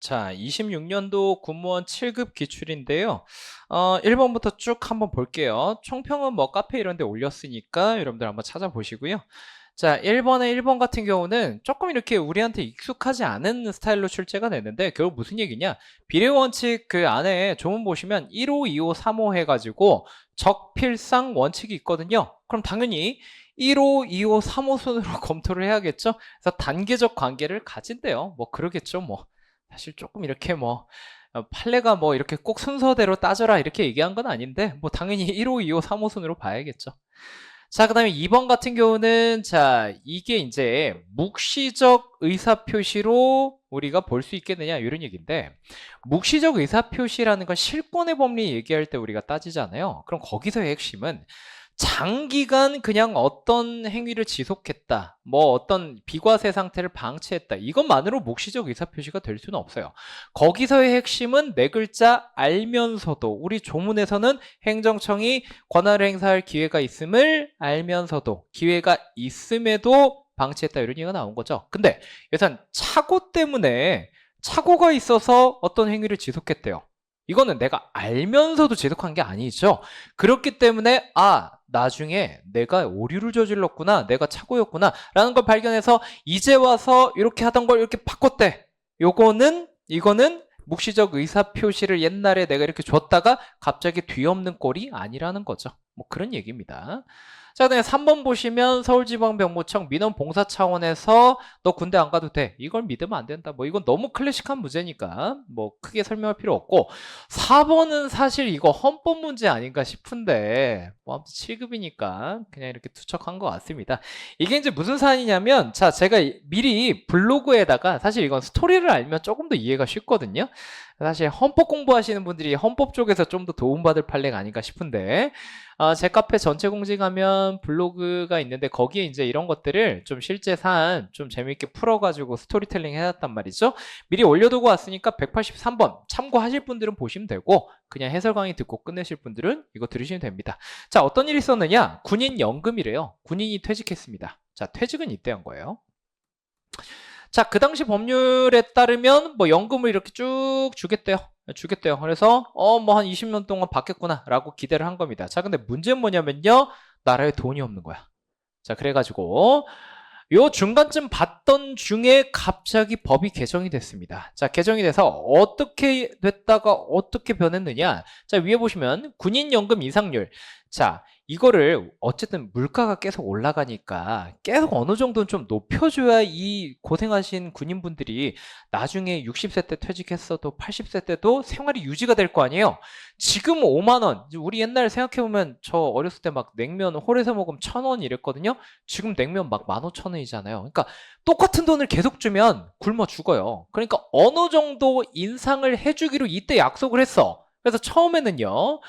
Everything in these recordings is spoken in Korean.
자, 26년도 군무원 7급 기출인데요. 1번부터 쭉 한번 볼게요. 총평은 뭐 카페 이런 데 올렸으니까 여러분들 한번 찾아보시고요. 자, 1번 같은 경우는 조금 이렇게 우리한테 익숙하지 않은 스타일로 출제가 됐는데 결국 무슨 얘기냐? 비례원칙 그 안에 조문 보시면 1호, 2호, 3호 해가지고 적필상 원칙이 있거든요. 그럼 당연히 1호, 2호, 3호 순으로 검토를 해야겠죠? 그래서 단계적 관계를 가진대요. 뭐 그러겠죠, 뭐. 사실 조금 이렇게 뭐 판례가 뭐 이렇게 꼭 순서대로 따져라 이렇게 얘기한 건 아닌데 뭐 당연히 1호, 2호, 3호 순으로 봐야겠죠. 자, 그 다음에 2번 같은 경우는 자 이게 이제 묵시적 의사표시로 우리가 볼 수 있겠느냐 이런 얘기인데 묵시적 의사표시라는 건 실권의 법리 얘기할 때 우리가 따지잖아요. 그럼 거기서의 핵심은 장기간 그냥 어떤 행위를 지속했다, 뭐 어떤 비과세 상태를 방치했다, 이것만으로 묵시적 의사표시가 될 수는 없어요. 거기서의 핵심은 네 글자 알면서도, 우리 조문에서는 행정청이 권한을 행사할 기회가 있음을 알면서도, 기회가 있음에도 방치했다 이런 얘기가 나온 거죠. 근데 일단 착오 때문에 착오가 있어서 어떤 행위를 지속했대요. 이거는 내가 알면서도 지속한 게 아니죠. 그렇기 때문에 나중에 내가 오류를 저질렀구나, 내가 착오였구나 라는 걸 발견해서 이제 와서 이렇게 하던 걸 이렇게 바꿨대. 이거는 묵시적 의사표시를 옛날에 내가 이렇게 줬다가 갑자기 뒤엎는 꼴이 아니라는 거죠. 뭐 그런 얘기입니다. 자, 그다음에 3번 보시면 서울지방병무청 민원봉사 차원에서 너 군대 안 가도 돼. 이걸 믿으면 안 된다. 뭐 이건 너무 클래식한 문제니까 뭐 크게 설명할 필요 없고, 4번은 사실 이거 헌법 문제 아닌가 싶은데 뭐 아무튼 7급이니까 그냥 이렇게 투척한 것 같습니다. 이게 이제 무슨 사안이냐면, 자, 제가 미리 블로그에다가, 사실 이건 스토리를 알면 조금 더 이해가 쉽거든요. 사실 헌법 공부하시는 분들이 헌법 쪽에서 좀 더 도움받을 판례가 아닌가 싶은데, 제 카페 전체 공지가면 블로그가 있는데 거기에 이제 이런 것들을 좀 실제 사안 좀 재밌게 풀어가지고 스토리텔링 해놨단 말이죠. 미리 올려두고 왔으니까 183번 참고하실 분들은 보시면 되고, 그냥 해설 강의 듣고 끝내실 분들은 이거 들으시면 됩니다. 자, 어떤 일이 있었느냐? 군인 연금이래요. 군인이 퇴직했습니다. 자, 퇴직은 이때 한 거예요. 자, 그 당시 법률에 따르면 뭐 연금을 이렇게 쭉 주겠대요. 그래서 뭐 한 20년 동안 받겠구나 라고 기대를 한 겁니다. 자, 근데 문제는 뭐냐면요, 나라에 돈이 없는 거야. 자, 그래가지고 요 중간쯤 받던 중에 갑자기 법이 개정이 됐습니다. 자, 개정이 돼서 어떻게 됐다가 어떻게 변했느냐. 자, 위에 보시면 군인연금 인상률. 자, 이거를 어쨌든 물가가 계속 올라가니까 계속 어느 정도는 좀 높여줘야 이 고생하신 군인분들이 나중에 60세 때 퇴직했어도 80세 때도 생활이 유지가 될 거 아니에요. 지금 5만 원, 우리 옛날 생각해보면 저 어렸을 때 막 냉면 홀에서 먹으면 1,000원 이랬거든요. 지금 냉면 막 15,000원이잖아요. 그러니까 똑같은 돈을 계속 주면 굶어 죽어요. 그러니까 어느 정도 인상을 해주기로 이때 약속을 했어. 그래서 처음에는요,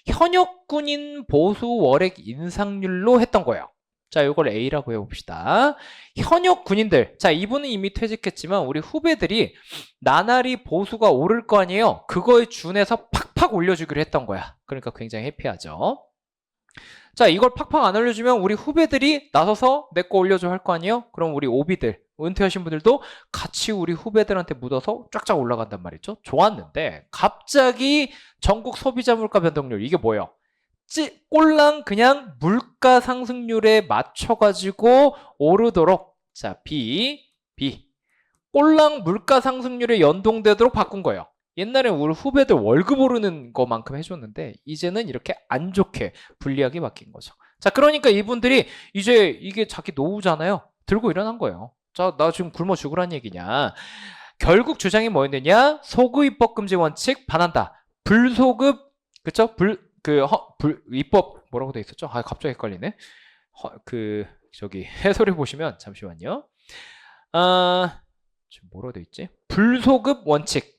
현역 군인 보수 월액 인상률로 했던 거예요. 자, 이걸 A라고 해봅시다. 현역 군인들, 자, 이분은 이미 퇴직했지만 우리 후배들이 나날이 보수가 오를 거 아니에요. 그거에 준해서 팍팍 올려주기로 했던 거야. 그러니까 굉장히 해피하죠. 자, 이걸 팍팍 안 올려주면 우리 후배들이 나서서 내 거 올려줘 할 거 아니에요? 그럼 우리 오비들, 은퇴하신 분들도 같이 우리 후배들한테 묻어서 쫙쫙 올라간단 말이죠. 좋았는데 갑자기 전국 소비자 물가 변동률, 이게 뭐예요? 꼴랑 그냥 물가 상승률에 맞춰가지고 오르도록, 자, B 꼴랑 물가 상승률에 연동되도록 바꾼 거예요. 옛날에 우리 후배들 월급 오르는 것만큼 해줬는데 이제는 이렇게 안 좋게 불리하게 바뀐 거죠. 자, 그러니까 이분들이 이제 이게 자기 노후잖아요. 들고 일어난 거예요. 자, 나 지금 굶어 죽으란 얘기냐. 결국 주장이 뭐였느냐? 소급입법 금지 원칙 반한다. 불소급, 그쵸? 입법 뭐라고 돼 있었죠? 갑자기 헷갈리네. 해설해 보시면, 잠시만요. 지금 뭐로 돼 있지? 불소급 원칙.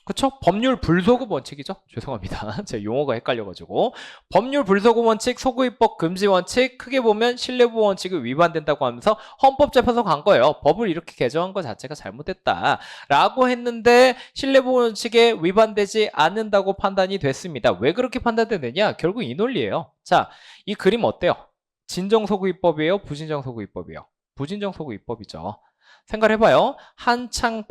그쵸? 법률 불소급 원칙이죠? 죄송합니다. 제 용어가 헷갈려가지고. 법률 불소급 원칙, 소급입법 금지 원칙, 크게 보면 신뢰보호 원칙이 위반된다고 하면서 헌법재판소 간 거예요. 법을 이렇게 개정한 것 자체가 잘못됐다 라고 했는데 신뢰보호 원칙에 위반되지 않는다고 판단이 됐습니다. 왜 그렇게 판단됐느냐? 결국 이 논리예요. 자, 이 그림 어때요? 진정소급입법이에요? 부진정소급입법이에요? 부진정소급입법이죠. 생각해봐요. 한창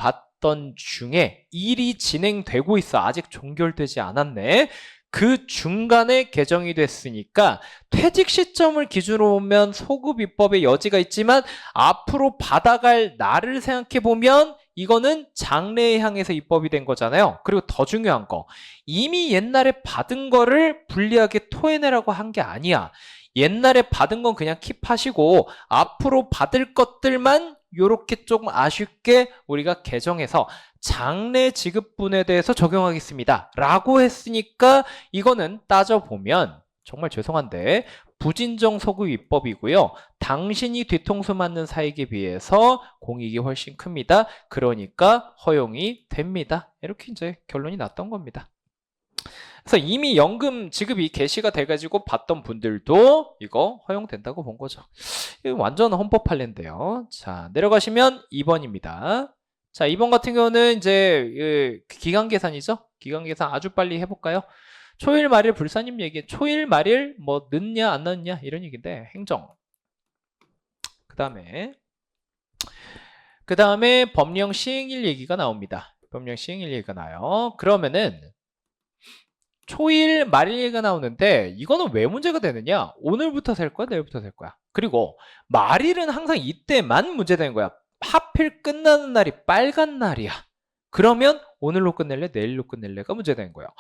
있었던 중에 일이 진행되고 있어. 아직 종결되지 않았네. 그 중간에 개정이 됐으니까 퇴직 시점을 기준으로 보면 소급 입법의 여지가 있지만 앞으로 받아갈 날을 생각해 보면 이거는 장래에 향해서 입법이 된 거잖아요. 그리고 더 중요한 거, 이미 옛날에 받은 거를 불리하게 토해내라고 한 게 아니야. 옛날에 받은 건 그냥 킵하시고 앞으로 받을 것들만 요렇게 조금 아쉽게 우리가 개정해서 장래 지급분에 대해서 적용하겠습니다 라고 했으니까 이거는 따져보면 정말 죄송한데 부진정 소급 입법이고요. 당신이 뒤통수 맞는 사익에 비해서 공익이 훨씬 큽니다. 그러니까 허용이 됩니다. 이렇게 이제 결론이 났던 겁니다. 그래서 이미 연금 지급이 개시가 돼가지고 받던 분들도 이거 허용된다고 본 거죠. 이거 완전 헌법 판례인데요. 자, 내려가시면 2번입니다. 자, 2번 같은 경우는 이제 기간 계산이죠. 기간 계산 아주 빨리 해볼까요? 초일 말일 불사님 얘기. 초일 말일 뭐 늦냐 안 늦냐 이런 얘기인데 행정. 그 다음에 법령 시행일 얘기가 나옵니다. 법령 시행일 얘기가 나요. 그러면은 초일 말일 얘기가 나오는데 이거는 왜 문제가 되느냐? 오늘부터 셀 거야, 내일부터 셀 거야. 그리고 말일은 항상 이때만 문제되는 거야. 하필 끝나는 날이 빨간 날이야. 그러면 오늘로 끝낼래, 내일로 끝낼래가 문제되는 거예요.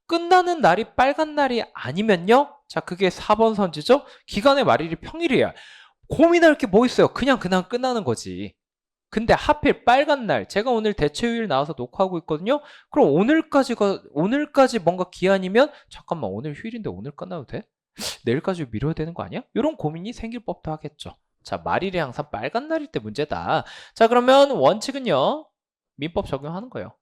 끝나는 날이 빨간 날이 아니면요. 자, 그게 4번 선지죠. 기간의 말일이 평일이야. 고민할 게 뭐 있어요? 그냥 끝나는 거지. 근데 하필 빨간 날, 제가 오늘 대체휴일 나와서 녹화하고 있거든요. 그럼 오늘까지 뭔가 기한이면 잠깐만 오늘 휴일인데 오늘 끝나도 돼? 내일까지 미뤄야 되는 거 아니야? 이런 고민이 생길 법도 하겠죠. 자, 말일이 항상 빨간 날일 때 문제다. 자, 그러면 원칙은요. 민법 적용하는 거예요.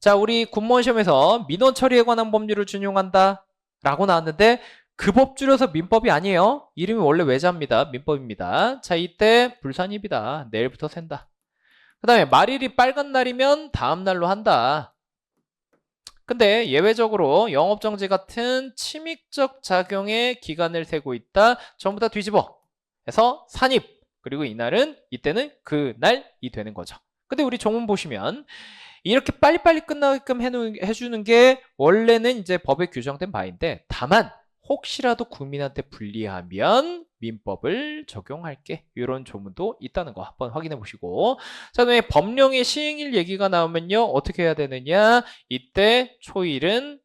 자, 우리 군무원 시험에서 민원 처리에 관한 법률을 준용한다 라고 나왔는데 그 법 줄여서 민법이 아니에요. 이름이 원래 외자입니다. 민법입니다. 자, 이때 불산입이다. 내일부터 샌다. 그 다음에 말일이 빨간 날이면 다음 날로 한다. 근데 예외적으로 영업정지 같은 침익적 작용의 기간을 세고 있다. 전부 다 뒤집어. 해서 산입. 그리고 이때는 그 날이 되는 거죠. 근데 우리 종문 보시면 이렇게 빨리빨리 끝나게끔 해주는 게 원래는 이제 법에 규정된 바인데 다만 혹시라도 국민한테 불리하면 민법을 적용할게. 이런 조문도 있다는 거 한번 확인해 보시고. 자, 그다음에 법령의 시행일 얘기가 나오면요. 어떻게 해야 되느냐. 이때 초일은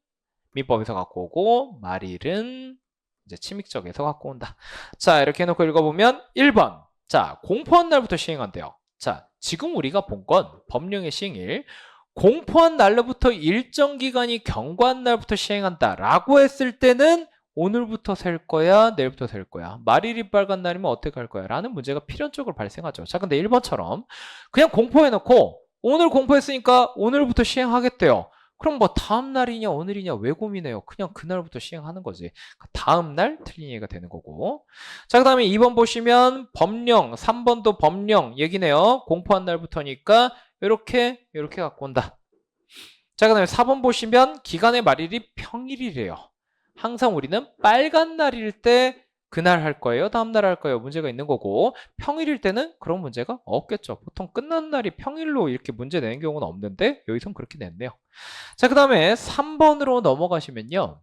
민법에서 갖고 오고 말일은 이제 침익적에서 갖고 온다. 자, 이렇게 해놓고 읽어보면 1번. 자, 공포한 날부터 시행한대요. 자, 지금 우리가 본 건 법령의 시행일. 공포한 날로부터 일정 기간이 경과한 날부터 시행한다 라고 했을 때는 오늘부터 셀 거야, 내일부터 셀 거야. 말일이 빨간 날이면 어떻게 할 거야? 라는 문제가 필연적으로 발생하죠. 자, 근데 1번처럼 그냥 공포해놓고 오늘 공포했으니까 오늘부터 시행하겠대요. 그럼 뭐 다음 날이냐 오늘이냐 왜 고민해요? 그냥 그날부터 시행하는 거지. 다음 날 틀린 얘기가 되는 거고. 자, 그 다음에 2번 보시면 법령, 3번도 법령 얘기네요. 공포한 날부터니까 이렇게 갖고 온다. 자, 그 다음에 4번 보시면 기간의 말일이 평일이래요. 항상 우리는 빨간 날일 때 그날 할 거예요? 다음 날 할 거예요? 문제가 있는 거고 평일일 때는 그런 문제가 없겠죠. 보통 끝나는 날이 평일로 이렇게 문제 내는 경우는 없는데 여기선 그렇게 냈네요. 자, 그 다음에 3번으로 넘어가시면요.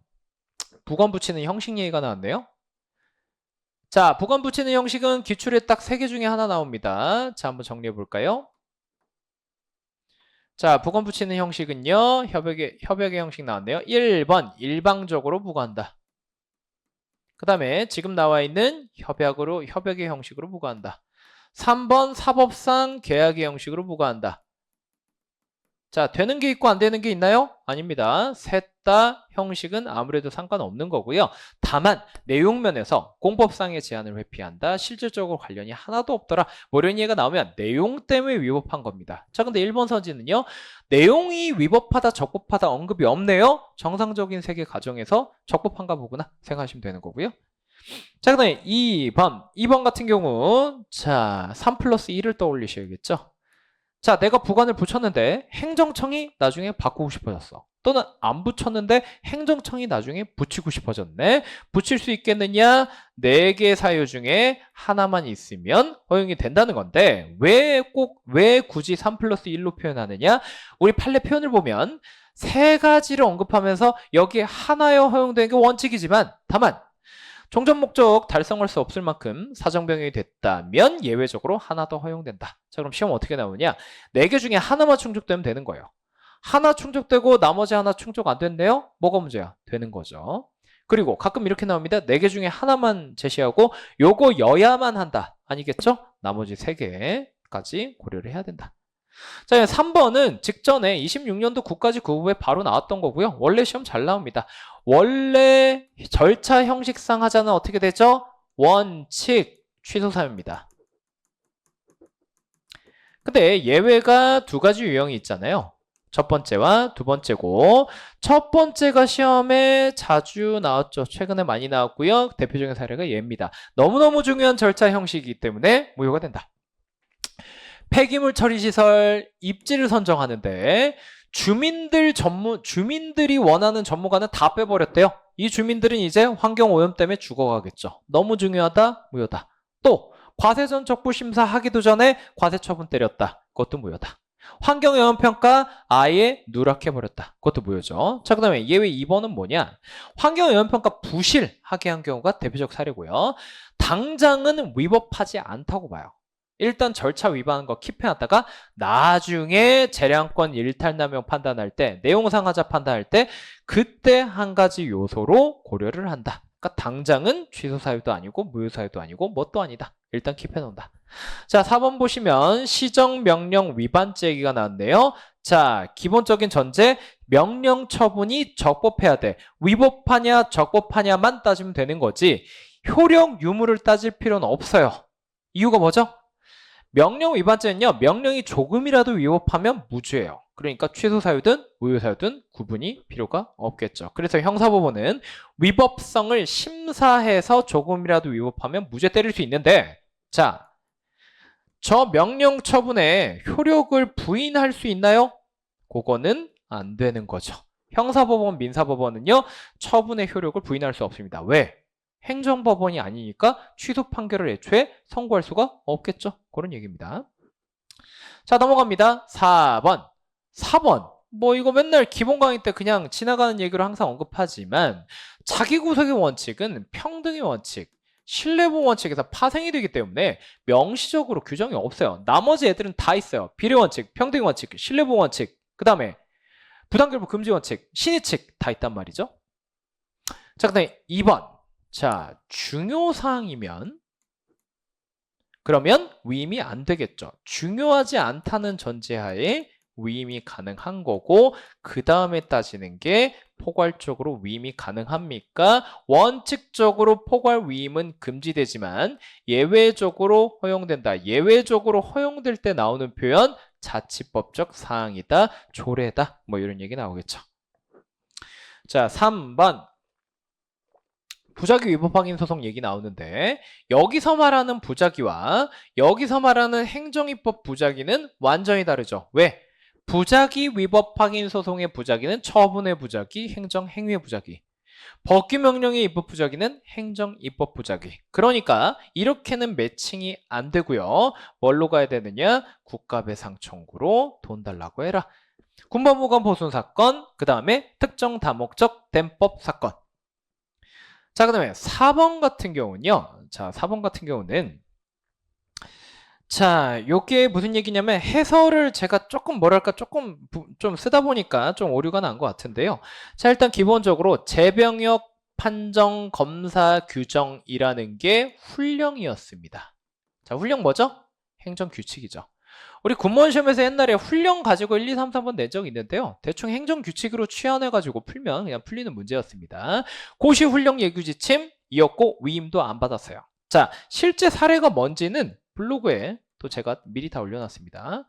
부관 붙이는 형식 얘기가 나왔네요. 자, 부관 붙이는 형식은 기출에 딱 3개 중에 하나 나옵니다. 자, 한번 정리해 볼까요? 자, 부관 붙이는 형식은요. 협약의 형식 나왔네요. 1번 일방적으로 부과한다. 그 다음에 지금 나와 있는 협약의 형식으로 부과한다. 3번 사법상 계약의 형식으로 부과한다. 자, 되는 게 있고 안 되는 게 있나요? 아닙니다. 셋 다 형식은 아무래도 상관없는 거고요. 다만 내용면에서 공법상의 제한을 회피한다. 실질적으로 관련이 하나도 없더라. 뭐 이런 얘기가 나오면 내용 때문에 위법한 겁니다. 자, 근데 1번 선지는요. 내용이 위법하다, 적법하다 언급이 없네요. 정상적인 세계 가정에서 적법한가 보구나 생각하시면 되는 거고요. 자, 그 다음에 2번 같은 경우 자, 3+1을 떠올리셔야겠죠. 자, 내가 부관을 붙였는데 행정청이 나중에 바꾸고 싶어졌어. 또는 안 붙였는데 행정청이 나중에 붙이고 싶어졌네. 붙일 수 있겠느냐? 4개 사유 중에 하나만 있으면 허용이 된다는 건데 왜 굳이 3 플러스 1로 표현하느냐? 우리 판례 표현을 보면 세 가지를 언급하면서 여기에 하나여 허용되는 게 원칙이지만 다만 종전 목적 달성할 수 없을 만큼 사정 변경이 됐다면 예외적으로 하나 더 허용된다. 자, 그럼 시험 어떻게 나오냐? 4개 중에 하나만 충족되면 되는 거예요. 하나 충족되고 나머지 하나 충족 안 됐네요? 뭐가 문제야? 되는 거죠. 그리고 가끔 이렇게 나옵니다. 4개 중에 하나만 제시하고 요거 여야만 한다. 아니겠죠? 나머지 3개까지 고려를 해야 된다. 자, 3번은 직전에 26년도 국가직 구급에 바로 나왔던 거고요. 원래 시험 잘 나옵니다. 원래 절차 형식상 하자는 어떻게 되죠? 원칙 취소 사유입니다. 근데 예외가 2가지 유형이 있잖아요. 첫 번째와 두 번째고, 첫 번째가 시험에 자주 나왔죠. 최근에 많이 나왔고요. 대표적인 사례가 얘입니다. 너무너무 중요한 절차 형식이기 때문에 무효가 된다. 폐기물 처리 시설 입지를 선정하는데 주민들이 원하는 전문가는 다 빼버렸대요. 이 주민들은 이제 환경 오염 때문에 죽어가겠죠. 너무 중요하다, 무효다. 또 과세전 적부 심사하기도 전에 과세 처분 때렸다. 그것도 무효다. 환경 오염 평가 아예 누락해버렸다. 그것도 무효죠. 자, 그 다음에 예외 2번은 뭐냐? 환경 오염 평가 부실하게 한 경우가 대표적 사례고요. 당장은 위법하지 않다고 봐요. 일단 절차 위반한 거 킵해놨다가 나중에 재량권 일탈남용 판단할 때, 내용상 하자 판단할 때 그때 한 가지 요소로 고려를 한다. 그러니까 당장은 취소 사유도 아니고 무효 사유도 아니고 뭣도 아니다. 일단 킵해놓는다. 자, 4번 보시면 시정명령 위반죄 얘기가 나왔네요. 자, 기본적인 전제 명령 처분이 적법해야 돼. 위법하냐 적법하냐만 따지면 되는 거지 효력 유무를 따질 필요는 없어요. 이유가 뭐죠? 명령 위반죄는요, 명령이 조금이라도 위법하면 무죄예요. 그러니까 취소 사유든 무효 사유든 구분이 필요가 없겠죠. 그래서 형사법원은 위법성을 심사해서 조금이라도 위법하면 무죄 때릴 수 있는데, 자, 저 명령 처분에 효력을 부인할 수 있나요? 그거는 안 되는 거죠. 형사법원, 민사법원은요, 처분의 효력을 부인할 수 없습니다. 왜? 행정법원이 아니니까 취소 판결을 애초에 선고할 수가 없겠죠. 그런 얘기입니다. 자, 넘어갑니다. 4번. 4번. 뭐 이거 맨날 기본 강의 때 그냥 지나가는 얘기로 항상 언급하지만 자기구속의 원칙은 평등의 원칙, 신뢰보호 원칙에서 파생이 되기 때문에 명시적으로 규정이 없어요. 나머지 애들은 다 있어요. 비례 원칙, 평등의 원칙, 신뢰보호 원칙, 그 다음에 부당결부 금지 원칙, 신의칙 다 있단 말이죠. 자, 그 다음에 2번. 자, 중요사항이면 그러면 위임이 안 되겠죠. 중요하지 않다는 전제하에 위임이 가능한 거고 그 다음에 따지는 게 포괄적으로 위임이 가능합니까? 원칙적으로 포괄 위임은 금지되지만 예외적으로 허용된다. 예외적으로 허용될 때 나오는 표현 자치법적 사항이다, 조례다, 뭐 이런 얘기 나오겠죠. 자, 3번. 부작위 위법 확인 소송 얘기 나오는데 여기서 말하는 부작위와 여기서 말하는 행정입법 부작위는 완전히 다르죠. 왜? 부작위 위법 확인 소송의 부작위는 처분의 부작위, 행정행위의 부작위. 법규명령의 입법 부작위는 행정입법 부작위. 그러니까 이렇게는 매칭이 안 되고요. 뭘로 가야 되느냐? 국가배상 청구로 돈 달라고 해라. 군법무관 보순 사건, 그 다음에 특정 다목적 댐법 사건. 자, 그 다음에 4번 같은 경우는요. 자, 4번 같은 경우는 자, 요게 무슨 얘기냐면 해설을 제가 조금 뭐랄까 조금 좀 쓰다 보니까 좀 오류가 난 것 같은데요. 자, 일단 기본적으로 재병역 판정 검사 규정이라는 게 훈령이었습니다. 자, 훈령 뭐죠? 행정규칙이죠. 우리 군무원 시험에서 옛날에 훈령 가지고 1, 2, 3, 4번 낸 적이 있는데요. 대충 행정규칙으로 취한해가지고 풀면 그냥 풀리는 문제였습니다. 고시 훈령 예규 지침이었고 위임도 안 받았어요. 자, 실제 사례가 뭔지는 블로그에 또 제가 미리 다 올려놨습니다.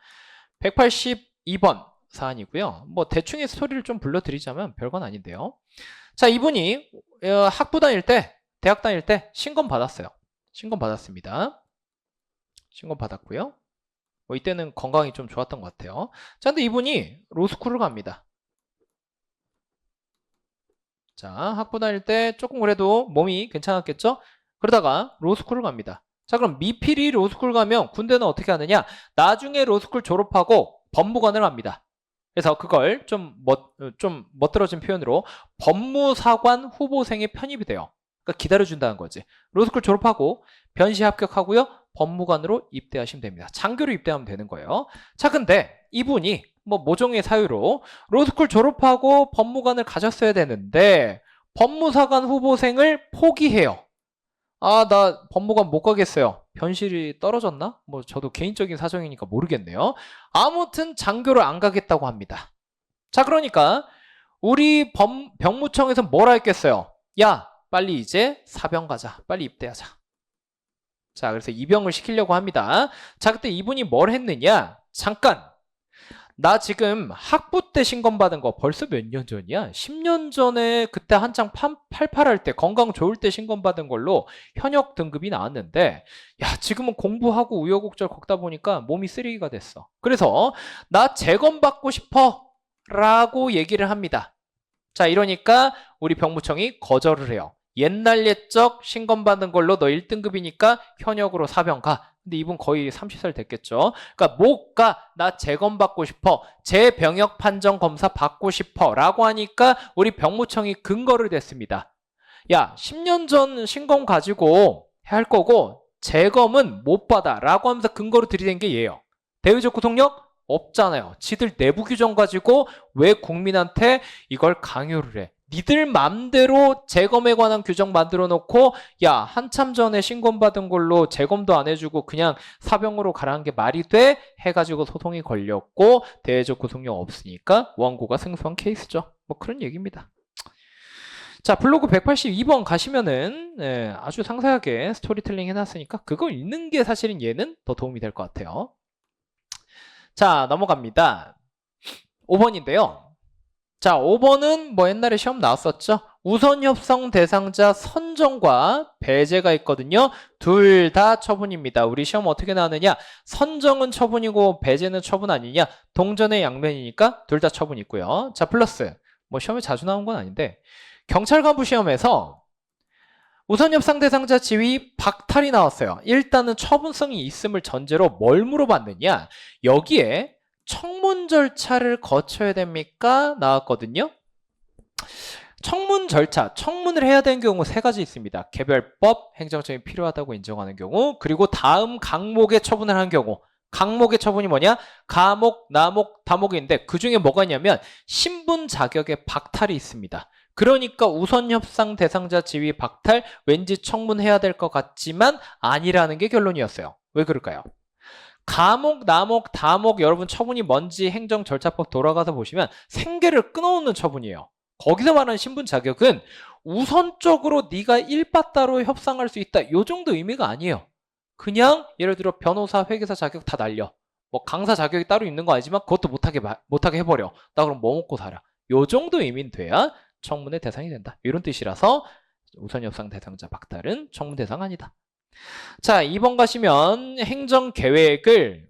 182번 사안이고요. 뭐 대충의 스토리를 좀 불러드리자면 별건 아닌데요. 자, 이분이 학부 다닐 때, 대학 다닐 때 신검 받았어요. 신검 받았습니다. 신검 받았고요. 뭐 이때는 건강이 좀 좋았던 것 같아요. 자, 근데 이분이 로스쿨을 갑니다. 자, 학부 다닐 때 조금 그래도 몸이 괜찮았겠죠? 그러다가 로스쿨을 갑니다. 자, 그럼 미필이 로스쿨 가면 군대는 어떻게 하느냐? 나중에 로스쿨 졸업하고 법무관을 합니다. 그래서 그걸 좀 멋들어진 표현으로 법무사관 후보생에 편입이 돼요. 그러니까 기다려준다는 거지. 로스쿨 졸업하고 변시 합격하고요. 법무관으로 입대하시면 됩니다. 장교로 입대하면 되는 거예요. 자, 근데 이분이 뭐 모종의 사유로 로스쿨 졸업하고 법무관을 가셨어야 되는데 법무사관 후보생을 포기해요. 아, 나 법무관 못 가겠어요. 변실이 떨어졌나? 뭐 저도 개인적인 사정이니까 모르겠네요. 아무튼 장교를 안 가겠다고 합니다. 자, 그러니까 우리 병무청에서 뭐라 했겠어요? 야, 빨리 이제 사병 가자. 빨리 입대하자. 자, 그래서 입영을 시키려고 합니다. 자, 그때 이분이 뭘 했느냐? 잠깐! 나 지금 학부 때 신검 받은 거 벌써 몇 년 전이야? 10년 전에 그때 한창 팔팔할 때 건강 좋을 때 신검 받은 걸로 현역 등급이 나왔는데 야, 지금은 공부하고 우여곡절 겪다 보니까 몸이 쓰레기가 됐어. 그래서 나 재검 받고 싶어 라고 얘기를 합니다. 자, 이러니까 우리 병무청이 거절을 해요. 옛날 옛적 신검 받은 걸로 너 1등급이니까 현역으로 사병 가. 근데 이분 거의 30살 됐겠죠. 그러니까 못 가. 나 재검 받고 싶어. 재병역 판정 검사 받고 싶어. 라고 하니까 우리 병무청이 근거를 댔습니다. 야, 10년 전 신검 가지고 할 거고 재검은 못 받아. 라고 하면서 근거로 들이댄 게 얘예요. 대의적 구속력? 없잖아요. 지들 내부 규정 가지고 왜 국민한테 이걸 강요를 해? 니들 맘대로 재검에 관한 규정 만들어 놓고 야, 한참 전에 신검 받은 걸로 재검도 안 해주고 그냥 사병으로 가라는 게 말이 돼? 해가지고 소송이 걸렸고 대외적 구속력 없으니까 원고가 승소한 케이스죠. 뭐 그런 얘기입니다. 자, 블로그 182번 가시면은 아주 상세하게 스토리텔링 해놨으니까 그거 읽는 게 사실은 얘는 더 도움이 될 것 같아요. 자, 넘어갑니다. 5번인데요. 자, 5번은 뭐 옛날에 시험 나왔었죠? 우선협상 대상자 선정과 배제가 있거든요. 둘 다 처분입니다. 우리 시험 어떻게 나왔느냐? 선정은 처분이고 배제는 처분 아니냐? 동전의 양면이니까 둘 다 처분 있고요. 자, 플러스 뭐 시험에 자주 나온 건 아닌데 경찰 간부 시험에서 우선협상 대상자 지위 박탈이 나왔어요. 일단은 처분성이 있음을 전제로 뭘 물어봤느냐? 여기에 청문 절차를 거쳐야 됩니까? 나왔거든요. 청문 절차, 청문을 해야 되는 경우 세 가지 있습니다. 개별법, 행정처분이 필요하다고 인정하는 경우, 그리고 다음 강목에 처분을 하는 경우. 강목의 처분이 뭐냐? 가목, 나목, 다목인데 그 중에 뭐가 있냐면 신분 자격의 박탈이 있습니다. 그러니까 우선협상 대상자 지위 박탈, 왠지 청문해야 될 것 같지만 아니라는 게 결론이었어요. 왜 그럴까요? 가목, 나목, 다목 여러분 처분이 뭔지 행정 절차법 돌아가서 보시면 생계를 끊어오는 처분이에요. 거기서 말하는 신분 자격은 우선적으로 네가 일바따로 협상할 수 있다. 요 정도 의미가 아니에요. 그냥 예를 들어 변호사, 회계사 자격 다 날려. 뭐 강사 자격이 따로 있는 거 아니지만 그것도 못하게 해버려. 나 그럼 뭐 먹고 살아. 요 정도 의미는 돼야 청문의 대상이 된다. 이런 뜻이라서 우선협상 대상자 박탈은 청문 대상 아니다. 자, 2번 가시면 행정계획을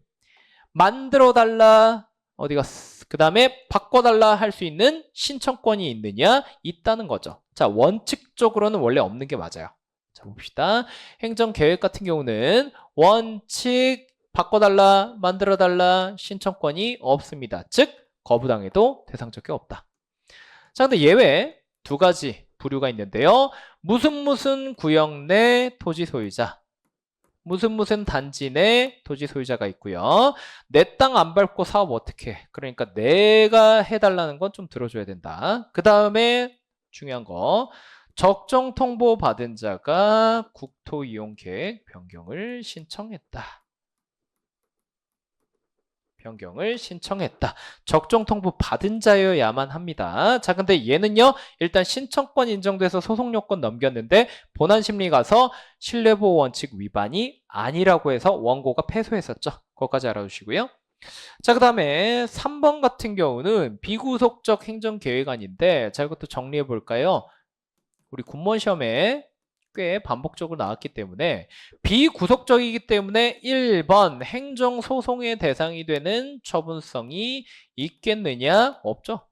만들어달라, 어디 갔어? 그 다음에 바꿔달라 할 수 있는 신청권이 있느냐? 있다는 거죠. 자, 원칙적으로는 원래 없는 게 맞아요. 자, 봅시다. 행정계획 같은 경우는 원칙 바꿔달라, 만들어달라 신청권이 없습니다. 즉, 거부당해도 대상적이 없다. 자, 근데 예외 두 가지 부류가 있는데요. 무슨 구역 내 토지 소유자, 무슨 단지 내 토지 소유자가 있고요. 내 땅 안 밟고 사업 어떻게 해? 그러니까 내가 해달라는 건 좀 들어줘야 된다. 그 다음에 중요한 거, 적정 통보 받은 자가 국토 이용 계획 변경을 신청했다. 변경을 신청했다. 적정 통보 받은 자여야만 합니다. 자, 근데 얘는요, 일단 신청권 인정돼서 소송 요건 넘겼는데 본안 심리 가서 신뢰보호 원칙 위반이 아니라고 해서 원고가 패소했었죠. 그것까지 알아두시고요. 자, 그 다음에 3번 같은 경우는 비구속적 행정계획안인데, 자, 이것도 정리해 볼까요? 우리 군무원 시험에 꽤 반복적으로 나왔기 때문에 비구속적이기 때문에 1번 행정소송의 대상이 되는 처분성이 있겠느냐? 없죠.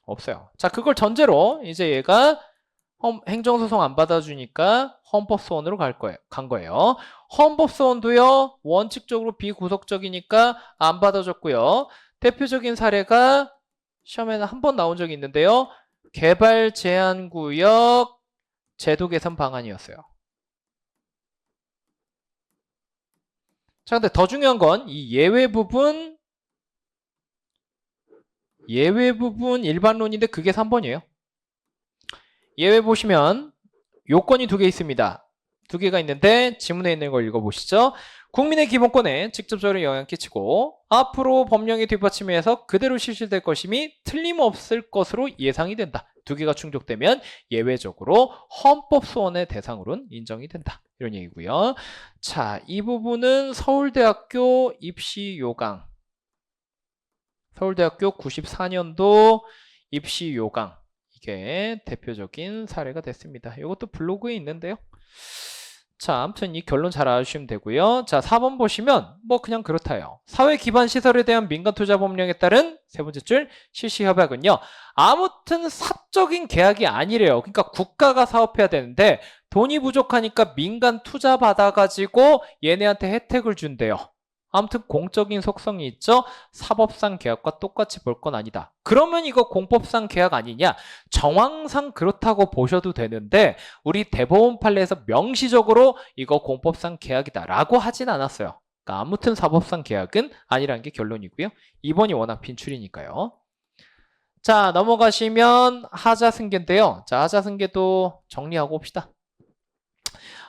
없어요. 자, 그걸 전제로 이제 얘가 행정소송 안 받아주니까 헌법소원으로 간 거예요. 헌법소원도요, 원칙적으로 비구속적이니까 안 받아줬고요. 대표적인 사례가 시험에는 한 번 나온 적이 있는데요. 개발 제한구역 제도 개선 방안이었어요. 자, 근데 더 중요한 건 이 예외 부분 일반론인데 그게 3번이에요. 예외 보시면 요건이 2개 있습니다. 2개가 있는데 지문에 있는 걸 읽어보시죠. 국민의 기본권에 직접적으로 영향 끼치고 앞으로 법령의 뒷받침에서 그대로 실시될 것임이 틀림없을 것으로 예상이 된다. 2개가 충족되면 예외적으로 헌법소원의 대상으로는 인정이 된다. 이런 얘기고요. 자, 이 부분은 서울대학교 입시 요강, 서울대학교 94년도 입시 요강, 이게 대표적인 사례가 됐습니다. 이것도 블로그에 있는데요. 자, 아무튼 이 결론 잘 알아주시면 되고요. 자, 4번 보시면 뭐 그냥 그렇다요. 사회 기반 시설에 대한 민간 투자 법령에 따른 세 번째 줄 실시 협약은요. 아무튼 사적인 계약이 아니래요. 그러니까 국가가 사업해야 되는데 돈이 부족하니까 민간 투자 받아가지고 얘네한테 혜택을 준대요. 아무튼 공적인 속성이 있죠. 사법상 계약과 똑같이 볼 건 아니다. 그러면 이거 공법상 계약 아니냐? 정황상 그렇다고 보셔도 되는데 우리 대법원 판례에서 명시적으로 이거 공법상 계약이다 라고 하진 않았어요. 그러니까 아무튼 사법상 계약은 아니라는 게 결론이고요. 2번이 워낙 빈출이니까요. 자, 넘어가시면 하자승계인데요. 자, 하자승계도 정리하고 옵시다.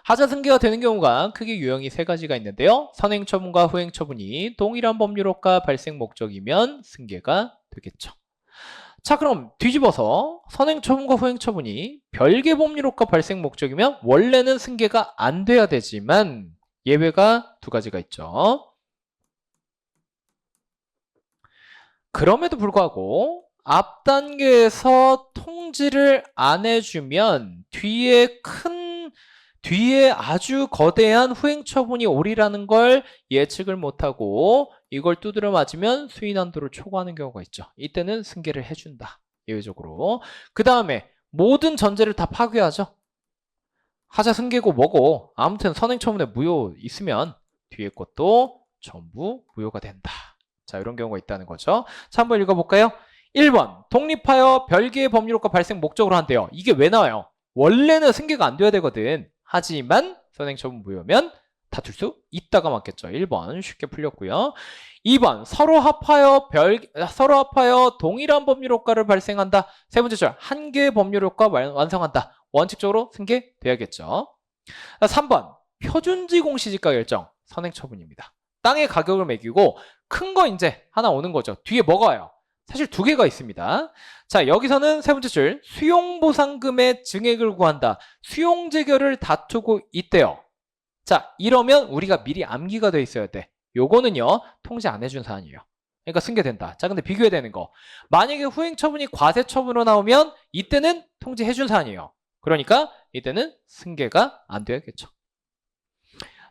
하자승계가 되는 경우가 크게 유형이 3가지가 있는데요. 선행처분과 후행처분이 동일한 법률효과 발생 목적이면 승계가 되겠죠. 자, 그럼 뒤집어서 선행처분과 후행처분이 별개 법률효과 발생 목적이면 원래는 승계가 안 돼야 되지만 예외가 2가지가 있죠. 그럼에도 불구하고 앞 단계에서 통지를 안 해주면 뒤에 아주 거대한 후행처분이 오리라는 걸 예측을 못하고 이걸 두드려 맞으면 수인 한도를 초과하는 경우가 있죠. 이때는 승계를 해준다. 예외적으로. 그 다음에 모든 전제를 다 파괴하죠. 하자 승계고 뭐고 아무튼 선행처분에 무효 있으면 뒤에 것도 전부 무효가 된다. 자, 이런 경우가 있다는 거죠. 자, 한번 읽어볼까요? 1번 독립하여 별개의 법률효과 발생 목적으로 한대요. 이게 왜 나와요? 원래는 승계가 안 돼야 되거든. 하지만 선행처분 무효면 다툴 수 있다가 맞겠죠. 1번 쉽게 풀렸고요. 2번 서로 합하여 동일한 법률효과를 발생한다. 세 번째 줄 한 개의 법률효과 완성한다. 원칙적으로 승계돼야겠죠. 3번 표준지 공시지가 결정 선행처분입니다. 땅의 가격을 매기고 큰 거 이제 하나 오는 거죠. 뒤에 뭐가 와요? 사실 2개가 있습니다. 자, 여기서는 세 번째 줄 수용보상금의 증액을 구한다. 수용재결을 다투고 있대요. 자, 이러면 우리가 미리 암기가 돼 있어야 돼. 요거는요 통지 안 해준 사안이에요. 그러니까 승계된다. 자, 근데 비교해야 되는 거, 만약에 후행처분이 과세처분으로 나오면 이때는 통지해준 사안이에요. 그러니까 이때는 승계가 안 되겠죠.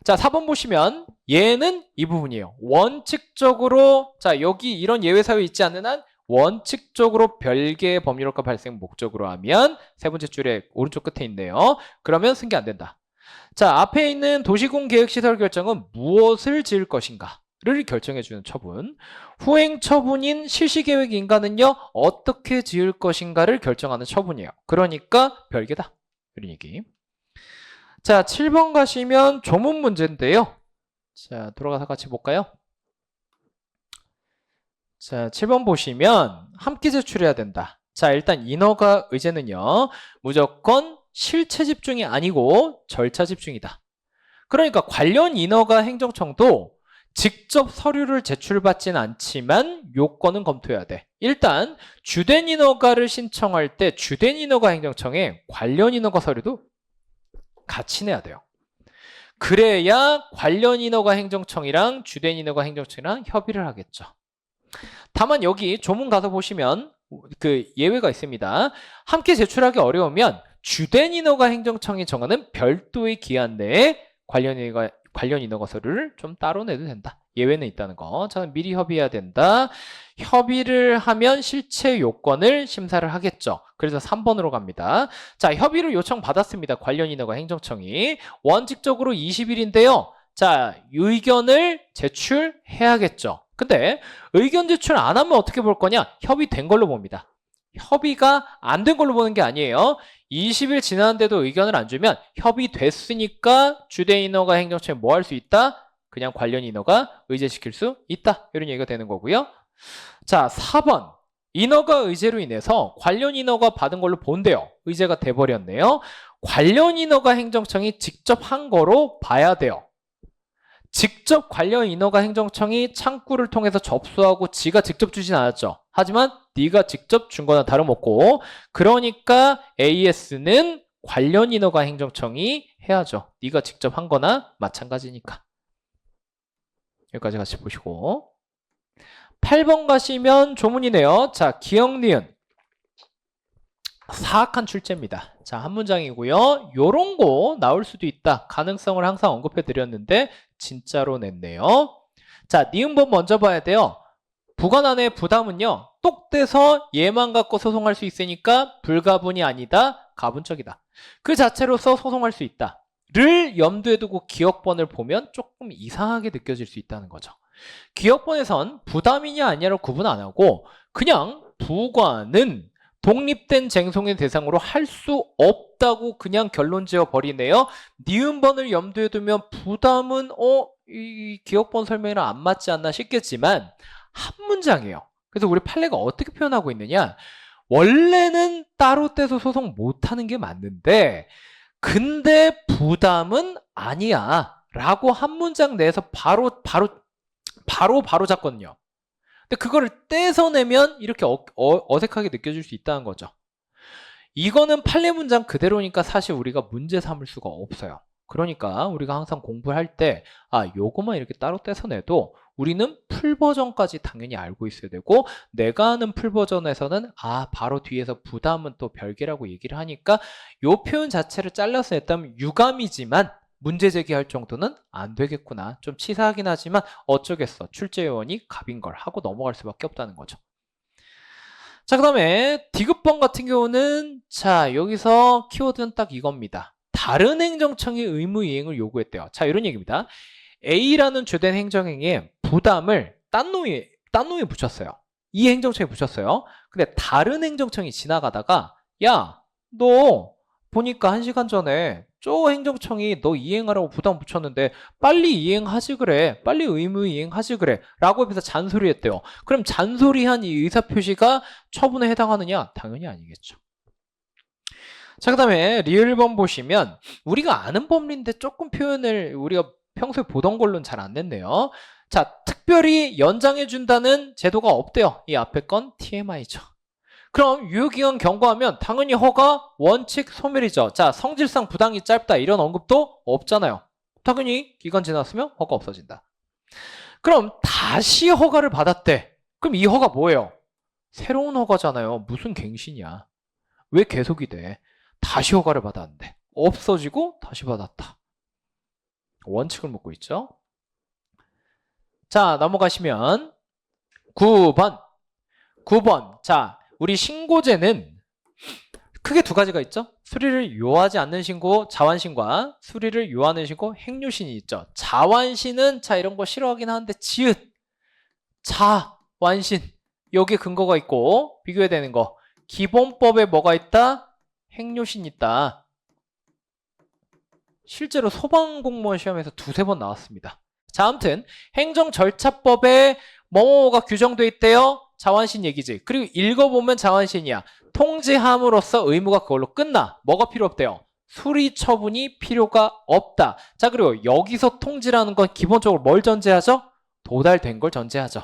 자, 4번 보시면 얘는 이 부분이에요. 원칙적으로, 자, 여기 이런 예외 사유 있지 않는 한 원칙적으로 별개의 법률효과 발생 목적으로 하면 세 번째 줄에 오른쪽 끝에 있네요. 그러면 승계 안 된다. 자, 앞에 있는 도시군 계획시설 결정은 무엇을 지을 것인가를 결정해주는 처분. 후행 처분인 실시계획 인가는요 어떻게 지을 것인가를 결정하는 처분이에요. 그러니까 별개다. 이런 얘기. 자, 7번 가시면 조문 문제인데요. 자, 돌아가서 같이 볼까요? 자, 7번 보시면 함께 제출해야 된다. 자, 일단 인허가 의제는요 무조건 실체 집중이 아니고 절차 집중이다. 그러니까 관련 인허가 행정청도 직접 서류를 제출받지는 않지만 요건은 검토해야 돼. 일단 주된 인허가를 신청할 때 주된 인허가 행정청에 관련 인허가 서류도 같이 내야 돼요. 그래야 관련 인허가 행정청이랑 주된 인허가 행정청이랑 협의를 하겠죠. 다만 여기 조문 가서 보시면 그 예외가 있습니다. 함께 제출하기 어려우면 주된 인허가 행정청이 정하는 별도의 기한 내에 관련 인허가 서류를 좀 따로 내도 된다. 예외는 있다는 거. 자, 미리 협의해야 된다. 협의를 하면 실체 요건을 심사를 하겠죠. 그래서 3번으로 갑니다. 자, 협의를 요청받았습니다. 관련 인허가 행정청이. 원칙적으로 20일인데요. 자, 의견을 제출해야겠죠. 근데 의견 제출 안 하면 어떻게 볼 거냐? 협의된 걸로 봅니다. 협의가 안 된 걸로 보는 게 아니에요. 20일 지났는데도 의견을 안 주면 협의됐으니까 주된 인허가 행정청이 뭐 할 수 있다? 그냥 관련 인허가 의제시킬 수 있다. 이런 얘기가 되는 거고요. 자, 4번. 인허가 의제로 인해서 관련 인허가 받은 걸로 본대요. 의제가 돼버렸네요. 관련 인허가 행정청이 직접 한 거로 봐야 돼요. 직접 관련 인허가 행정청이 창구를 통해서 접수하고 지가 직접 주진 않았죠. 하지만 네가 직접 준 거나 다름없고, 그러니까 AS는 관련 인허가 행정청이 해야죠. 네가 직접 한 거나 마찬가지니까. 여기까지 같이 보시고 8번 가시면 조문이네요. 자, 기억, 니은 사악한 출제입니다. 자, 한 문장이고요. 요런 거 나올 수도 있다. 가능성을 항상 언급해 드렸는데 진짜로 냈네요. 자, 니은번 먼저 봐야 돼요. 부관한의 부담은요, 똑 떼서 얘만 갖고 소송할 수 있으니까 불가분이 아니다, 가분적이다. 그 자체로서 소송할 수 있다 를 염두에 두고 기억번을 보면 조금 이상하게 느껴질 수 있다는 거죠. 기억번에선 부담이냐 아니냐를 구분 안 하고 그냥 부관은 독립된 쟁송의 대상으로 할 수 없다고 그냥 결론 지어 버리네요. 니은번을 염두에 두면 부담은 이 기억번 설명이랑 안 맞지 않나 싶겠지만 한 문장이에요. 그래서 우리 판례가 어떻게 표현하고 있느냐, 원래는 따로 떼서 소송 못하는 게 맞는데 근데 부담은 아니야 라고 한 문장 내에서 바로 잡거든요. 근데 그거를 떼서 내면 이렇게 어색하게 느껴질 수 있다는 거죠. 이거는 판례 문장 그대로니까 사실 우리가 문제 삼을 수가 없어요. 그러니까 우리가 항상 공부할 때 요거만 이렇게 따로 떼서 내도 우리는 풀 버전까지 당연히 알고 있어야 되고, 내가 아는 풀 버전에서는 바로 뒤에서 부담은 또 별개라고 얘기를 하니까 요 표현 자체를 잘라서 냈다면 유감이지만 문제 제기할 정도는 안 되겠구나. 좀 치사하긴 하지만 어쩌겠어. 출제 요원이 갑인 걸 하고 넘어갈 수밖에 없다는 거죠. 자, 그 다음에 디귿번 같은 경우는 자, 여기서 키워드는 딱 이겁니다. 다른 행정청이 의무 이행을 요구했대요. 자, 이런 얘기입니다. A라는 주된 행정행위에 부담을 딴 놈이 붙였어요. 이 행정청이 붙였어요. 근데 다른 행정청이 지나가다가 야, 너 보니까 1시간 전에 저 행정청이 너 이행하라고 부담 붙였는데 빨리 이행하지 그래, 빨리 의무 이행하지 그래 라고 해서 잔소리했대요. 그럼 잔소리한 이 의사표시가 처분에 해당하느냐? 당연히 아니겠죠. 자, 그 다음에 리을번 보시면 우리가 아는 법리인데 조금 표현을 우리가 평소에 보던 걸로는 잘 안 냈네요. 자, 특별히 연장해준다는 제도가 없대요. 이 앞에 건 TMI죠. 그럼 유효기간 경과하면 당연히 허가, 원칙, 소멸이죠. 자, 성질상 부당이 짧다 이런 언급도 없잖아요. 당연히 기간 지났으면 허가 없어진다. 그럼 다시 허가를 받았대. 그럼 이 허가 뭐예요? 새로운 허가잖아요. 무슨 갱신이야. 왜 계속이 돼? 다시 허가를 받았는데 없어지고 다시 받았다. 원칙을 묻고 있죠. 자, 넘어가시면 9번. 자, 우리 신고제는 크게 두 가지가 있죠. 수리를 요하지 않는 신고, 자완신과 수리를 요하는 신고, 행료신이 있죠. 자완신은 자, 이런 거 싫어하긴 하는데 지읒, 자완신 여기에 근거가 있고 비교해야 되는 거. 기본법에 뭐가 있다? 행료신 있다. 실제로 소방공무원 시험에서 두세 번 나왔습니다. 자, 아무튼 행정절차법에 뭐가 규정돼 있대요. 자완신 얘기지. 그리고 읽어보면 자완신이야. 통지함으로써 의무가 그걸로 끝나. 뭐가 필요 없대요? 수리 처분이 필요가 없다. 자, 그리고 여기서 통지라는 건 기본적으로 뭘 전제하죠? 도달된 걸 전제하죠.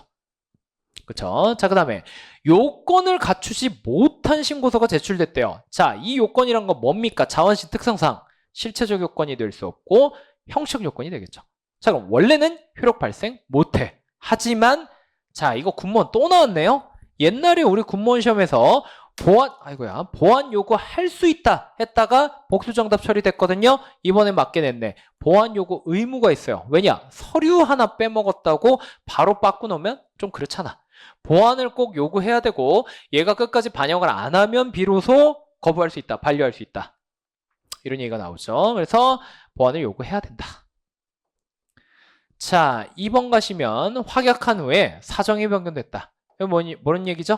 그쵸? 자, 그 다음에 요건을 갖추지 못한 신고서가 제출됐대요. 자, 이 요건이란 건 뭡니까? 자완신 특성상 실체적 요건이 될 수 없고 형식 요건이 되겠죠. 자, 그럼 원래는 효력 발생 못해. 하지만 자, 이거 군무원 또 나왔네요. 옛날에 우리 군무원 시험에서 보완 요구할 수 있다 했다가 복수정답 처리됐거든요. 이번에 맞게 냈네. 보완 요구 의무가 있어요. 왜냐? 서류 하나 빼먹었다고 바로 바꾸놓으면 좀 그렇잖아. 보완을 꼭 요구해야 되고 얘가 끝까지 반영을 안 하면 비로소 거부할 수 있다, 반려할 수 있다. 이런 얘기가 나오죠. 그래서 보완을 요구해야 된다. 자, 2번 가시면 확약한 후에 사정이 변경됐다. 이거 뭐는 얘기죠?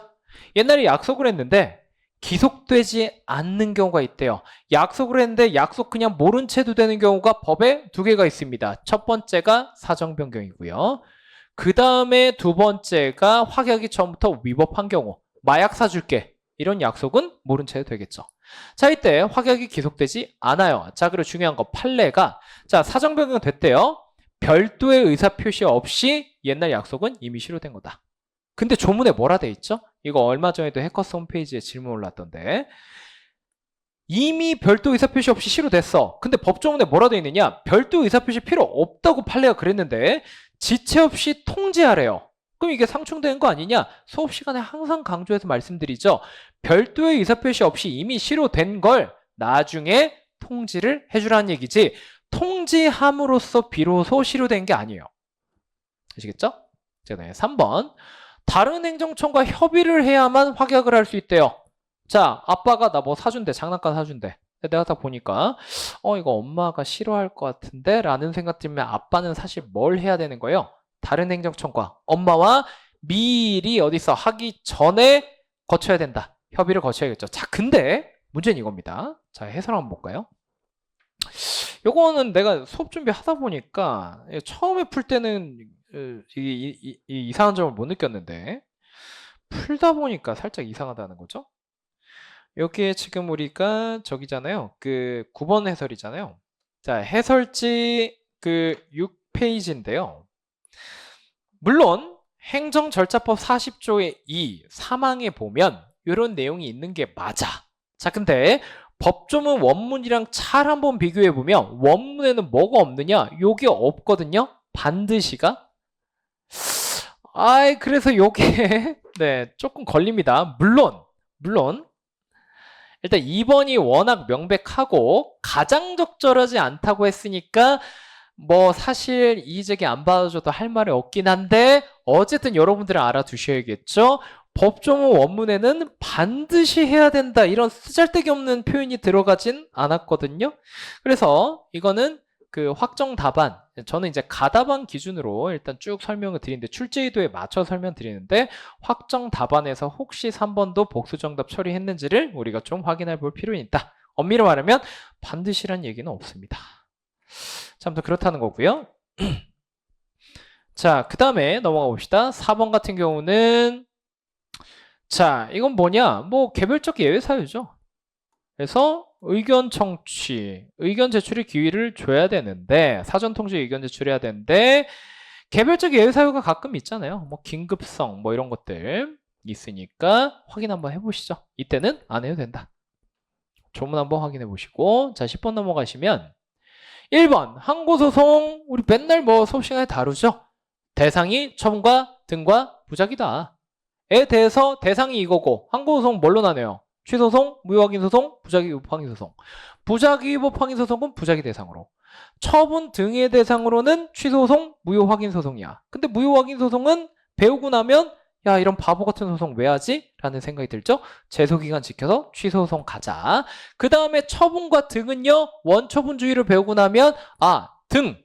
옛날에 약속을 했는데 기속되지 않는 경우가 있대요. 약속을 했는데 약속 그냥 모른 채도 되는 경우가 법에 두 개가 있습니다. 첫 번째가 사정 변경이고요. 그 다음에 두 번째가 확약이 처음부터 위법한 경우. 마약 사줄게. 이런 약속은 모른 채도 되겠죠. 자, 이때 확약이 기속되지 않아요. 자, 그리고 중요한 거 판례가 자, 사정 변경 됐대요. 별도의 의사표시 없이 옛날 약속은 이미 실효된 거다. 근데 조문에 뭐라 돼 있죠? 이거 얼마 전에도 해커스 홈페이지에 질문 올랐던데 이미 별도 의사표시 없이 실효됐어. 근데 법조문에 뭐라 돼 있느냐? 별도 의사표시 필요 없다고 판례가 그랬는데 지체 없이 통지하래요. 그럼 이게 상충되는 거 아니냐? 수업 시간에 항상 강조해서 말씀드리죠. 별도의 의사표시 없이 이미 실효된 걸 나중에 통지를 해주라는 얘기지 통지함으로써 비로소 실효된 게 아니에요. 아시겠죠? 자, 3번. 다른 행정청과 협의를 해야만 확약을 할 수 있대요. 자, 아빠가 나 뭐 사준대. 장난감 사준대. 내가 딱 보니까 이거 엄마가 싫어할 것 같은데 라는 생각 들면 아빠는 사실 뭘 해야 되는 거예요? 다른 행정청과 엄마와 미리 어디서 하기 전에 거쳐야 된다. 협의를 거쳐야겠죠. 자, 근데 문제는 이겁니다. 자, 해설 한번 볼까요? 요거는 내가 수업 준비하다 보니까 처음에 풀 때는 이상한 점을 못 느꼈는데 풀다 보니까 살짝 이상하다는 거죠. 여기에 지금 우리가 저기잖아요. 그 9번 해설이잖아요. 자, 해설지 그 6페이지인데요. 물론 행정절차법 40조의 2 사망에 보면 이런 내용이 있는 게 맞아. 자, 근데 법조문 원문이랑 잘 한번 비교해 보면 원문에는 뭐가 없느냐? 요게 없거든요. 반드시가. 그래서 요게 네, 조금 걸립니다. 물론 일단 2번이 워낙 명백하고 가장 적절하지 않다고 했으니까 뭐 사실 이의제기 안 받아줘도 할 말이 없긴 한데 어쨌든 여러분들은 알아두셔야겠죠. 법조문 원문에는 반드시 해야 된다 이런 쓰잘데기 없는 표현이 들어가진 않았거든요. 그래서 이거는 그 확정 답안, 저는 이제 가답안 기준으로 일단 쭉 설명을 드리는데 출제 의도에 맞춰 설명드리는데 확정 답안에서 혹시 3번도 복수정답 처리했는지를 우리가 좀 확인해 볼 필요는 있다. 엄밀히 말하면 반드시란 얘기는 없습니다. 자, 아무튼 그렇다는 거고요. 자, 그 다음에 넘어가 봅시다. 4번 같은 경우는 자, 이건 뭐냐? 뭐 개별적 예외 사유죠. 그래서 의견 청취, 의견 제출의 기회를 줘야 되는데 사전 통지 의견 제출해야 되는데 개별적 예외 사유가 가끔 있잖아요. 뭐 긴급성 뭐 이런 것들 있으니까 확인 한번 해보시죠. 이때는 안 해도 된다. 조문 한번 확인해 보시고 자 10번 넘어가시면 1번 항고소송 우리 맨날 뭐 수업 시간에 다루죠. 대상이 첨과 등과 부작이다. 에 대해서 대상이 이거고 항고소송 뭘로 나뉘어요? 취소송, 무효확인소송, 부작위법확인소송. 부작위법확인소송은 부작위 대상으로. 처분 등의 대상으로는 취소송, 무효확인소송이야. 근데 무효확인소송은 배우고 나면 야 이런 바보 같은 소송 왜 하지? 라는 생각이 들죠? 제소기간 지켜서 취소송 가자. 그 다음에 처분과 등은요. 원처분주의를 배우고 나면 등!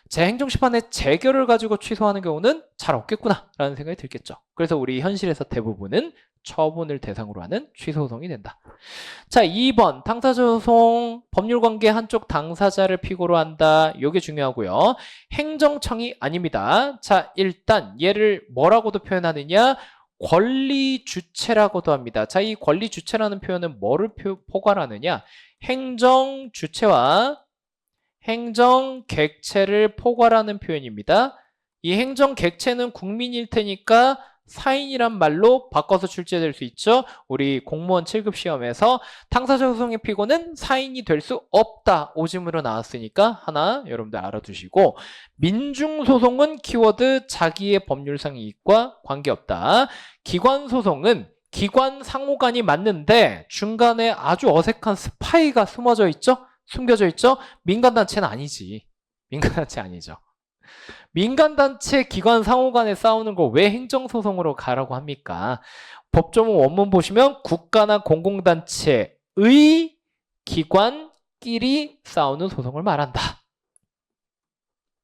제 행정심판의 재결을 가지고 취소하는 경우는 잘 없겠구나 라는 생각이 들겠죠. 그래서 우리 현실에서 대부분은 처분을 대상으로 하는 취소소송이 된다. 자, 2번 당사자소송 법률관계 한쪽 당사자를 피고로 한다. 이게 중요하고요. 행정청이 아닙니다. 자, 일단 얘를 뭐라고도 표현하느냐? 권리주체라고도 합니다. 자, 이 권리주체라는 표현은 뭐를 포괄하느냐? 행정주체와 행정객체를 포괄하는 표현입니다. 이 행정객체는 국민일 테니까 사인이란 말로 바꿔서 출제될 수 있죠. 우리 공무원 7급 시험에서 당사자 소송의 피고는 사인이 될 수 없다. 오짐으로 나왔으니까 하나 여러분들 알아두시고 민중소송은 키워드 자기의 법률상 이익과 관계없다. 기관소송은 기관 상호간이 맞는데 중간에 아주 어색한 스파이가 숨어져 있죠? 숨겨져 있죠? 민간단체는 아니지. 민간단체 아니죠. 민간단체 기관 상호간에 싸우는 걸 왜 행정소송으로 가라고 합니까? 법조문 원문 보시면 국가나 공공단체의 기관끼리 싸우는 소송을 말한다.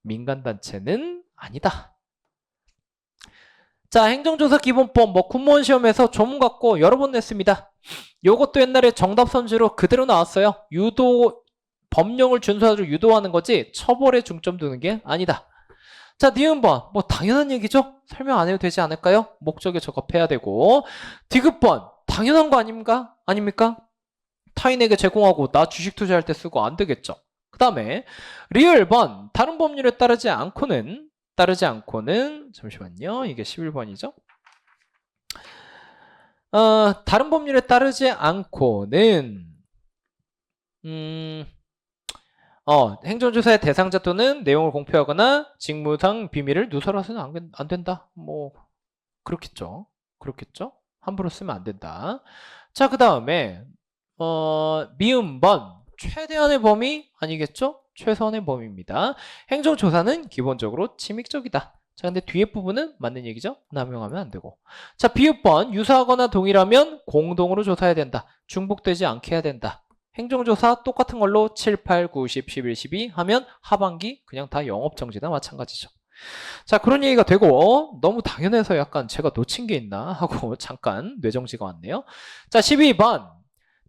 민간단체는 아니다. 자, 행정조사 기본법 군무원 시험에서 조문 갖고 여러 번 냈습니다. 요것도 옛날에 정답 선지로 그대로 나왔어요. 법령을 준수하도록 유도하는 거지 처벌에 중점 두는 게 아니다. 자, 니은번 당연한 얘기죠? 설명 안 해도 되지 않을까요? 목적에 적합해야 되고. 디귿번 당연한 거 아닙니까? 타인에게 제공하고 나 주식 투자할 때 쓰고 안 되겠죠. 그 다음에 리을번 다른 법률에 따르지 않고는 잠시만요. 이게 11번이죠. 다른 법률에 따르지 않고는 행정조사의 대상자 또는 내용을 공표하거나 직무상 비밀을 누설해서는 안 된다. 그렇겠죠. 함부로 쓰면 안 된다. 자, 그 다음에 미음번 최대한의 범위 아니겠죠? 최선의 범위입니다. 행정조사는 기본적으로 침익적이다. 자, 근데 뒤에 부분은 맞는 얘기죠? 남용하면 안 되고. 자, 비읍번 유사하거나 동일하면 공동으로 조사해야 된다. 중복되지 않게 해야 된다. 행정조사 똑같은 걸로 7, 8, 9, 10, 11, 12 하면 하반기 그냥 다 영업정지나 마찬가지죠. 자, 그런 얘기가 되고 너무 당연해서 약간 제가 놓친 게 있나 하고 잠깐 뇌정지가 왔네요. 자, 12번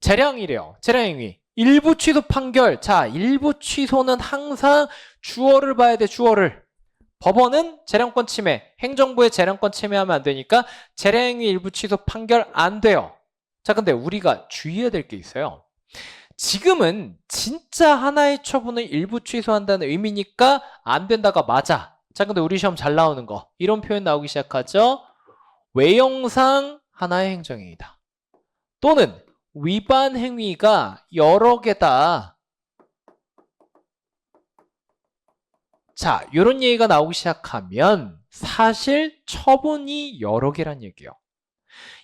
재량이래요. 재량행위. 일부 취소 판결. 자, 일부 취소는 항상 주어를 봐야 돼. 주어를. 법원은 재량권 침해, 행정부의 재량권 침해하면 안 되니까 재량행위 일부 취소 판결 안 돼요. 자, 근데 우리가 주의해야 될 게 있어요. 지금은 진짜 하나의 처분을 일부 취소한다는 의미니까 안 된다가 맞아. 자, 근데 우리 시험 잘 나오는 거 이런 표현 나오기 시작하죠. 외형상 하나의 행정행위다. 또는 위반 행위가 여러 개다. 자, 이런 얘기가 나오기 시작하면 사실 처분이 여러 개란 얘기예요.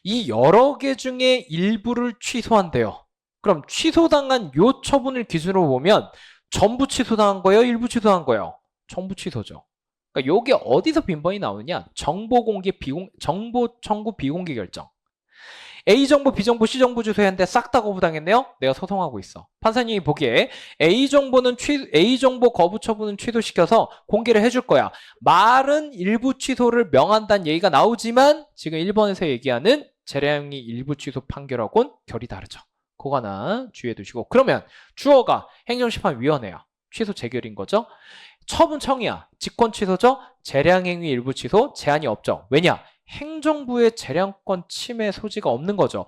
이 여러 개 중에 일부를 취소한대요. 그럼 취소당한 요 처분을 기준으로 보면 전부 취소당한 거예요? 일부 취소한 거예요? 전부 취소죠. 그러니까 요게 어디서 빈번히 나오느냐? 정보 청구 비공개 결정. A정보, B정보, C정보 주소했는데 싹 다 거부당했네요? 내가 소송하고 있어. 판사님이 보기에 A정보 거부 처분은 취소시켜서 공개를 해줄 거야. 말은 일부 취소를 명한다는 얘기가 나오지만 지금 1번에서 얘기하는 재량이 일부 취소 판결하고는 결이 다르죠. 그거 하나 주의해 두시고. 그러면 주어가 행정심판위원회야. 취소 재결인 거죠. 처분청이야. 직권 취소죠. 재량행위 일부 취소 제한이 없죠. 왜냐? 행정부의 재량권 침해 소지가 없는 거죠.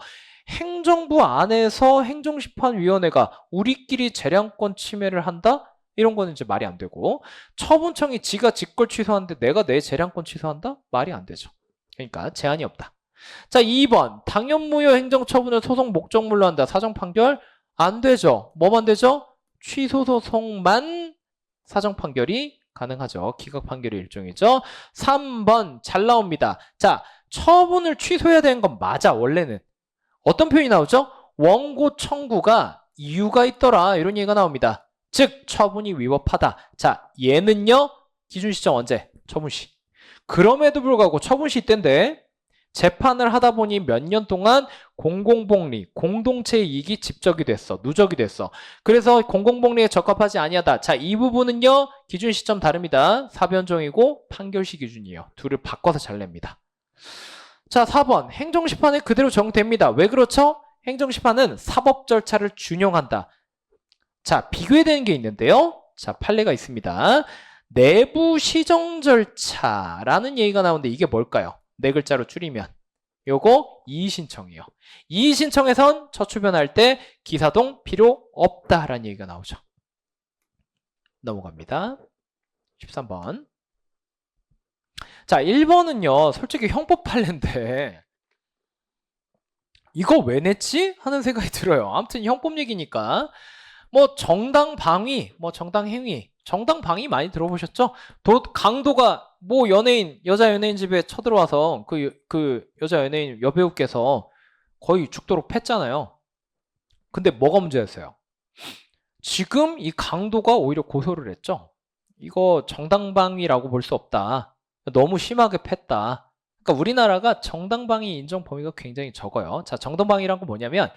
행정부 안에서 행정심판위원회가 우리끼리 재량권 침해를 한다? 이런 거는 이제 말이 안 되고, 처분청이 지가 직권 취소하는데 내가 내 재량권 취소한다? 말이 안 되죠. 그러니까 제한이 없다. 자, 2번 당연무효 행정처분을 소송 목적물로 한다. 사정판결 안 되죠. 뭐만 되죠? 취소소송만 사정판결이 가능하죠. 기각판결의 일종이죠. 3번 잘 나옵니다. 자, 처분을 취소해야 되는 건 맞아. 원래는 어떤 표현이 나오죠? 원고 청구가 이유가 있더라. 이런 얘기가 나옵니다. 즉 처분이 위법하다. 자, 얘는요 기준 시점 언제? 처분시. 그럼에도 불구하고 처분시 때인데 재판을 하다 보니 몇 년 동안 공공복리, 공동체의 이익이 집적이 됐어. 누적이 됐어. 그래서 공공복리에 적합하지 아니하다. 자, 이 부분은요. 기준 시점 다릅니다. 사변종이고 판결시 기준이에요. 둘을 바꿔서 잘 냅니다. 자, 4번. 행정심판에 그대로 적용됩니다. 왜 그렇죠? 행정심판은 사법 절차를 준용한다. 자, 비교해야 되는 게 있는데요. 자, 판례가 있습니다. 내부 시정 절차라는 얘기가 나오는데 이게 뭘까요? 네 글자로 줄이면 요거 이의신청이에요. 이의신청에선 처추변할 때 기사동 필요 없다라는 얘기가 나오죠. 넘어갑니다. 13번. 자, 1번은요 솔직히 형법 판례인데 이거 왜 냈지? 하는 생각이 들어요. 아무튼 형법 얘기니까 뭐 정당 방위, 뭐 정당 행위, 정당 방위 많이 들어보셨죠? 강도가 뭐 여자 연예인 집에 쳐들어와서 그 여자 연예인 여배우께서 거의 죽도록 팼잖아요. 근데 뭐가 문제였어요? 지금 이 강도가 오히려 고소를 했죠. 이거 정당방위라고 볼 수 없다. 너무 심하게 팼다. 그러니까 우리나라가 정당방위 인정 범위가 굉장히 적어요. 자, 정당방위란 건 뭐냐면,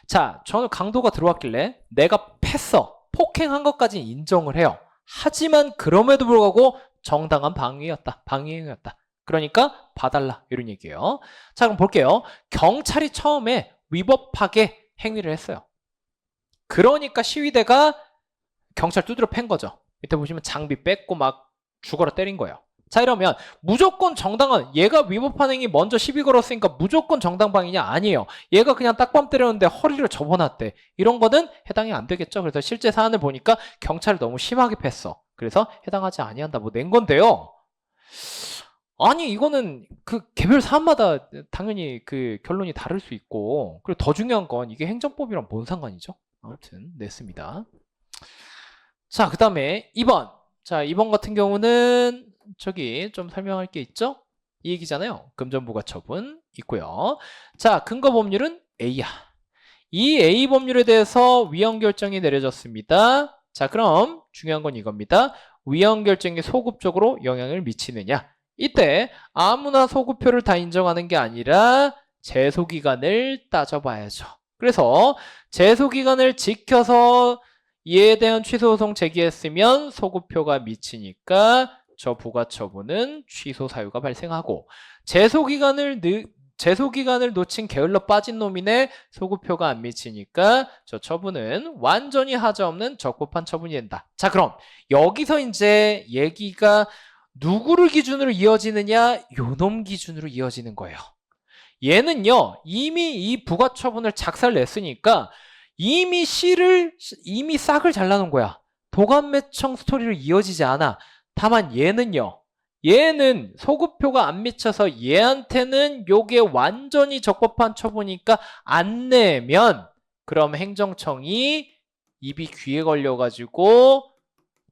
자, 저는 강도가 들어왔길래 내가 팼어. 폭행한 것까지 인정을 해요. 하지만 그럼에도 불구하고 정당한 방위였다. 방위행위였다. 그러니까 봐달라. 이런 얘기예요. 자, 그럼 볼게요. 경찰이 처음에 위법하게 행위를 했어요. 그러니까 시위대가 경찰 두드려 팬 거죠. 밑에 보시면 장비 뺏고 막 죽어라 때린 거예요. 자, 이러면 무조건 정당한, 얘가 위법한 행위 먼저 시비 걸었으니까 무조건 정당방위냐? 아니에요. 얘가 그냥 딱밤 때렸는데 허리를 접어놨대. 이런 거는 해당이 안 되겠죠. 그래서 실제 사안을 보니까 경찰을 너무 심하게 팼어. 그래서 해당하지 아니한다. 뭐 낸 건데요. 아니, 이거는 그 개별 사안마다 당연히 그 결론이 다를 수 있고, 그리고 더 중요한 건 이게 행정법이랑 뭔 상관이죠? 아무튼 냈습니다. 자, 그 다음에 2번. 자, 2번 같은 경우는 저기 좀 설명할 게 있죠? 이 얘기잖아요. 금전부가처분 있고요. 자, 근거 법률은 A야. 이 A 법률에 대해서 위헌 결정이 내려졌습니다. 자, 그럼 중요한 건 이겁니다. 위헌 결정이 소급적으로 영향을 미치느냐? 이때 아무나 소급표를 다 인정하는 게 아니라 제소기간을 따져봐야죠. 그래서 제소기간을 지켜서 이에 대한 취소소송 제기했으면 소급표가 미치니까 저 부가처분은 취소 사유가 발생하고, 제소기간을 놓친 게을러 빠진 놈이네 소급표가 안 미치니까 저 처분은 완전히 하자없는 적법한 처분이 된다. 자, 그럼 여기서 이제 얘기가 누구를 기준으로 이어지느냐? 요놈 기준으로 이어지는 거예요. 얘는요, 이미 이 부가처분을 작살 냈으니까 이미 싹을 잘라놓은 거야. 도감매청 스토리로 이어지지 않아. 다만 얘는 소급표가 안 미쳐서 얘한테는 요게 완전히 적법한 처분이니까 안 내면 그럼 행정청이 입이 귀에 걸려가지고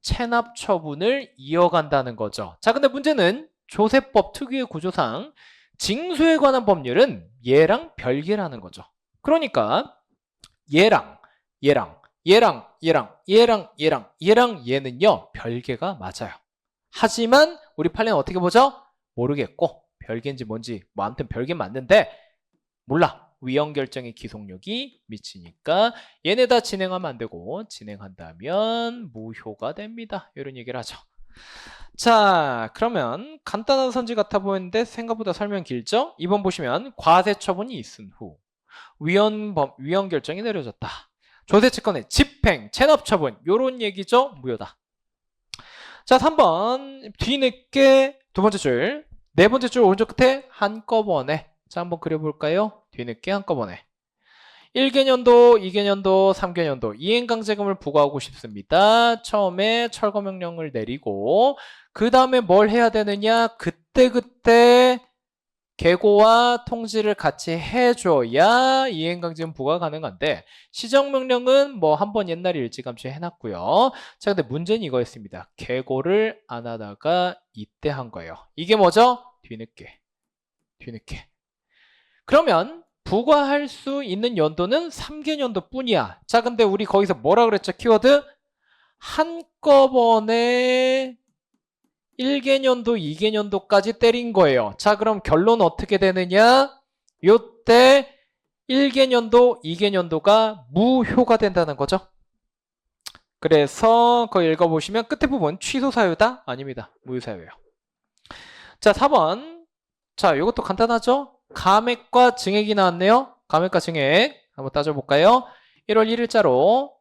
체납 처분을 이어간다는 거죠. 자, 근데 문제는 조세법 특유의 구조상 징수에 관한 법률은 얘랑 별개라는 거죠. 그러니까 얘랑 얘는요 별개가 맞아요. 하지만 우리 판례는 어떻게 보죠? 모르겠고 별개인지 뭔지 뭐 아무튼 별개 맞는데 몰라. 위헌 결정의 기속력이 미치니까 얘네 다 진행하면 안 되고 진행한다면 무효가 됩니다. 이런 얘기를 하죠. 자, 그러면 간단한 선지 같아 보이는데 생각보다 설명 길죠? 2번 보시면 과세 처분이 있은 후 위헌 결정이 내려졌다. 조세채권의 집행, 체납 처분 요런 얘기죠? 무효다. 자, 3번 뒤늦게 두 번째 줄, 네 번째 줄 오른쪽 끝에 한꺼번에. 자, 한번 그려볼까요? 뒤늦게 한꺼번에 1개년도, 2개년도, 3개년도 이행강제금을 부과하고 싶습니다. 처음에 철거명령을 내리고 그 다음에 뭘 해야 되느냐? 그때 계고와 통지를 같이 해줘야 이행강제금 부과가 가능한데 시정명령은 뭐 한번 옛날에 일찌감치 해놨고요. 자, 근데 문제는 이거였습니다. 계고를 안 하다가 이때 한 거예요. 이게 뭐죠? 뒤늦게. 그러면 부과할 수 있는 연도는 3개년도 뿐이야. 자, 근데 우리 거기서 뭐라 그랬죠? 키워드? 한꺼번에 1개년도, 2개년도까지 때린 거예요. 자, 그럼 결론 어떻게 되느냐? 요때 1개년도, 2개년도가 무효가 된다는 거죠. 그래서 그거 읽어보시면 끝에 부분 취소 사유다? 아닙니다. 무효 사유예요. 자, 4번. 자, 요것도 간단하죠? 감액과 증액이 나왔네요. 감액과 증액 한번 따져볼까요? 1월 1일자로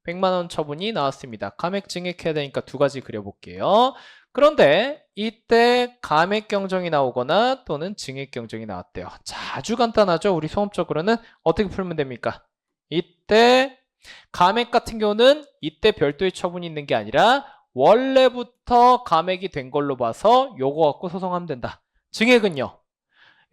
100만원 처분이 나왔습니다. 감액 증액해야 되니까 두 가지 그려볼게요. 그런데 이때 감액 경정이 나오거나 또는 증액 경정이 나왔대요. 자, 아주 간단하죠. 우리 소음적으로는 어떻게 풀면 됩니까? 이때 감액 같은 경우는 이때 별도의 처분이 있는 게 아니라 원래부터 감액이 된 걸로 봐서 요거 갖고 소송하면 된다. 증액은요,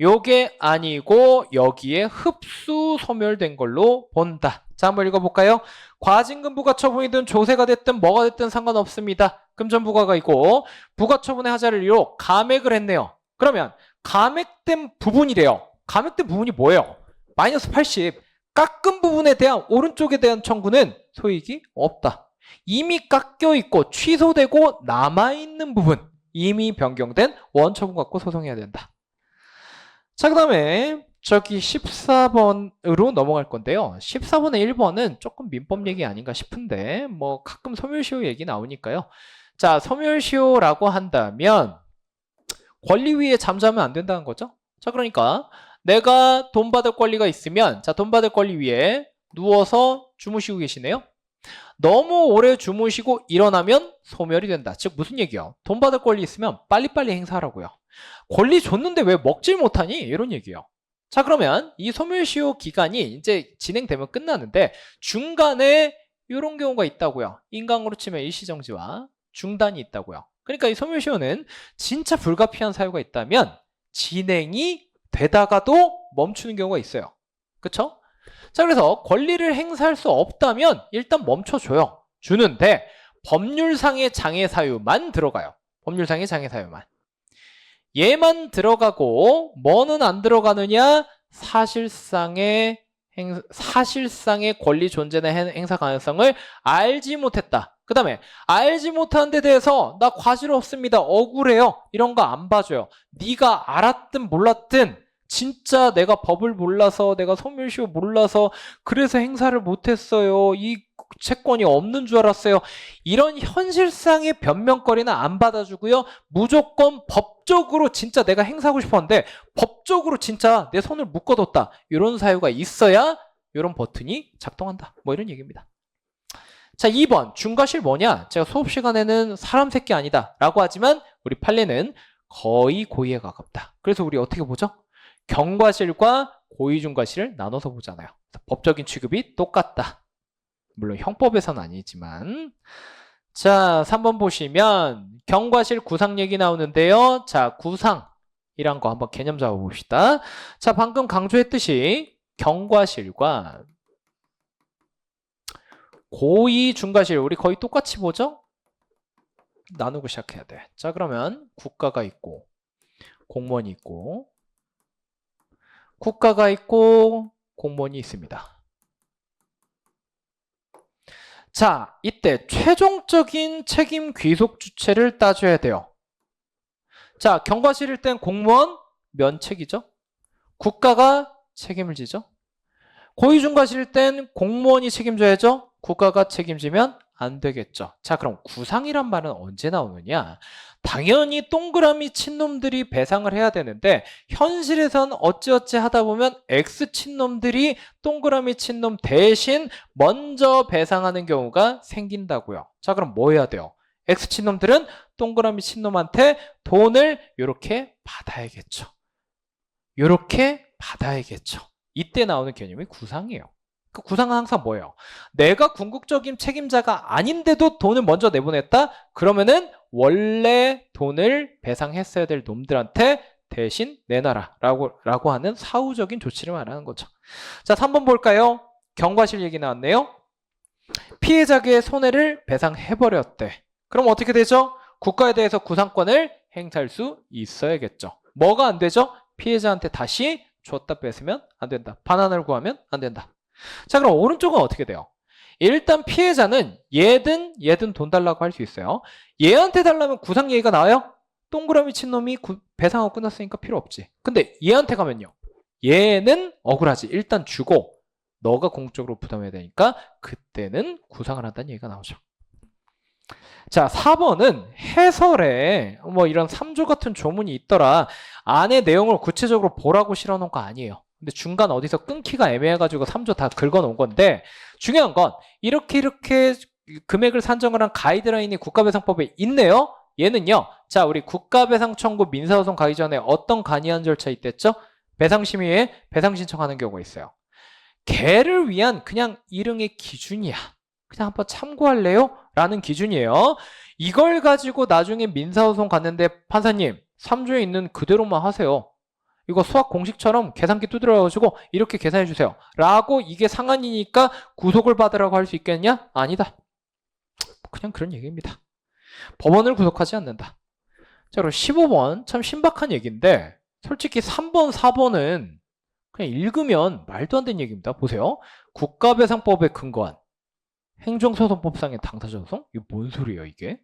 요게 아니고 여기에 흡수 소멸된 걸로 본다. 자, 한번 읽어볼까요? 과징금 부가처분이든 조세가 됐든 뭐가 됐든 상관없습니다. 금전부과가 있고 부가처분의 하자를 이유로 감액을 했네요. 그러면 감액된 부분이래요. 감액된 부분이 뭐예요? 마이너스 80. 깎은 부분에 대한 오른쪽에 대한 청구는 소익이 없다. 이미 깎여 있고 취소되고 남아있는 부분, 이미 변경된 원처분 갖고 소송해야 된다. 자, 그 다음에 저기 14번으로 넘어갈 건데요. 14번에 1번은 조금 민법 얘기 아닌가 싶은데 뭐 가끔 소멸시효 얘기 나오니까요. 자, 소멸시효라고 한다면 권리 위에 잠자면 안 된다는 거죠. 자, 그러니까 내가 돈 받을 권리가 있으면, 자, 돈 받을 권리 위에 누워서 주무시고 계시네요. 너무 오래 주무시고 일어나면 소멸이 된다. 즉 무슨 얘기요? 돈 받을 권리 있으면 빨리빨리 행사하라고요. 권리 줬는데 왜 먹질 못하니? 이런 얘기요. 자, 그러면 이 소멸시효 기간이 이제 진행되면 끝나는데 중간에 이런 경우가 있다고요. 인강으로 치면 일시정지와 중단이 있다고요. 그러니까 이 소멸시효는 진짜 불가피한 사유가 있다면 진행이 되다가도 멈추는 경우가 있어요. 그쵸? 자, 그래서 권리를 행사할 수 없다면 일단 멈춰줘요. 주는데 법률상의 장애 사유만 들어가요. 법률상의 장애 사유만. 얘만 들어가고 뭐는 안 들어가느냐? 사실상의 권리 존재나 행사 가능성을 알지 못했다. 그 다음에 알지 못한 데 대해서 나 과실 없습니다. 억울해요. 이런 거 안 봐줘요. 네가 알았든 몰랐든 진짜 내가 법을 몰라서 내가 소멸시효 몰라서 그래서 행사를 못했어요. 이 채권이 없는 줄 알았어요. 이런 현실상의 변명거리는 안 받아주고요. 무조건 법적으로 진짜 내가 행사하고 싶었는데 법적으로 진짜 내 손을 묶어뒀다. 이런 사유가 있어야 이런 버튼이 작동한다. 뭐 이런 얘기입니다. 자, 2번 중과실 뭐냐? 제가 수업 시간에는 사람 새끼 아니다 라고 하지만 우리 판례는 거의 고의에 가깝다. 그래서 우리 어떻게 보죠? 경과실과 고의중과실을 나눠서 보잖아요. 법적인 취급이 똑같다. 물론 형법에서는 아니지만. 자, 3번 보시면 경과실 구상 얘기 나오는데요. 자, 구상이란 거 한번 개념 잡아봅시다. 자, 방금 강조했듯이 경과실과 고의중과실 우리 거의 똑같이 보죠? 나누고 시작해야 돼. 자, 그러면 국가가 있고 공무원이 있고 국가가 있고 공무원이 있습니다. 자, 이때 최종적인 책임 귀속 주체를 따져야 돼요. 자, 경과실일 땐 공무원 면책이죠. 국가가 책임을 지죠. 고의중과실일 땐 공무원이 책임져야죠. 국가가 책임지면 안 되겠죠. 자, 그럼 구상이란 말은 언제 나오느냐? 당연히 동그라미 친놈들이 배상을 해야 되는데 현실에선 어찌어찌 하다 보면 X 친놈들이 동그라미 친놈 대신 먼저 배상하는 경우가 생긴다고요. 자, 그럼 뭐 해야 돼요? X 친놈들은 동그라미 친놈한테 돈을 이렇게 받아야겠죠. 이렇게 받아야겠죠. 이때 나오는 개념이 구상이에요. 그 구상은 항상 뭐예요? 내가 궁극적인 책임자가 아닌데도 돈을 먼저 내보냈다? 그러면은 원래 돈을 배상했어야 될 놈들한테 대신 내놔라 라고 하는 사후적인 조치를 말하는 거죠. 자, 3번 볼까요? 경과실 얘기 나왔네요. 피해자에게 손해를 배상해버렸대. 그럼 어떻게 되죠? 국가에 대해서 구상권을 행사할 수 있어야겠죠. 뭐가 안 되죠? 피해자한테 다시 줬다 뺏으면 안 된다. 반환을 구하면 안 된다. 자, 그럼 오른쪽은 어떻게 돼요? 일단 피해자는 얘든 돈 달라고 할 수 있어요. 얘한테 달라면 구상 얘기가 나와요? 동그라미 친 놈이 배상하고 끝났으니까 필요 없지. 근데 얘한테 가면요. 얘는 억울하지. 일단 주고 너가 공적으로 부담해야 되니까 그때는 구상을 한다는 얘기가 나오죠. 자, 4번은 해설에 뭐 이런 3조 같은 조문이 있더라. 안에 내용을 구체적으로 보라고 실어놓은 거 아니에요. 근데 중간 어디서 끊기가 애매해가지고 3조 다 긁어놓은 건데 중요한 건 이렇게 금액을 산정을 한 가이드라인이 국가배상법에 있네요. 얘는요. 자, 우리 국가배상 청구 민사소송 가기 전에 어떤 간이한 절차 있댔죠? 배상심의에 배상 신청하는 경우가 있어요. 걔를 위한 그냥 일응의 기준이야. 그냥 한번 참고할래요? 라는 기준이에요. 이걸 가지고 나중에 민사소송 갔는데 판사님 3조에 있는 그대로만 하세요. 이거 수학 공식처럼 계산기 두드려가지고 이렇게 계산해 주세요. 라고 이게 상한이니까 구속을 받으라고 할 수 있겠냐? 아니다. 그냥 그런 얘기입니다. 법원을 구속하지 않는다. 자, 그럼 15번 참 신박한 얘기인데 솔직히 3번, 4번은 그냥 읽으면 말도 안 되는 얘기입니다. 보세요. 국가배상법에 근거한 행정소송법상의 당사자소송? 이게 뭔 소리예요, 이게?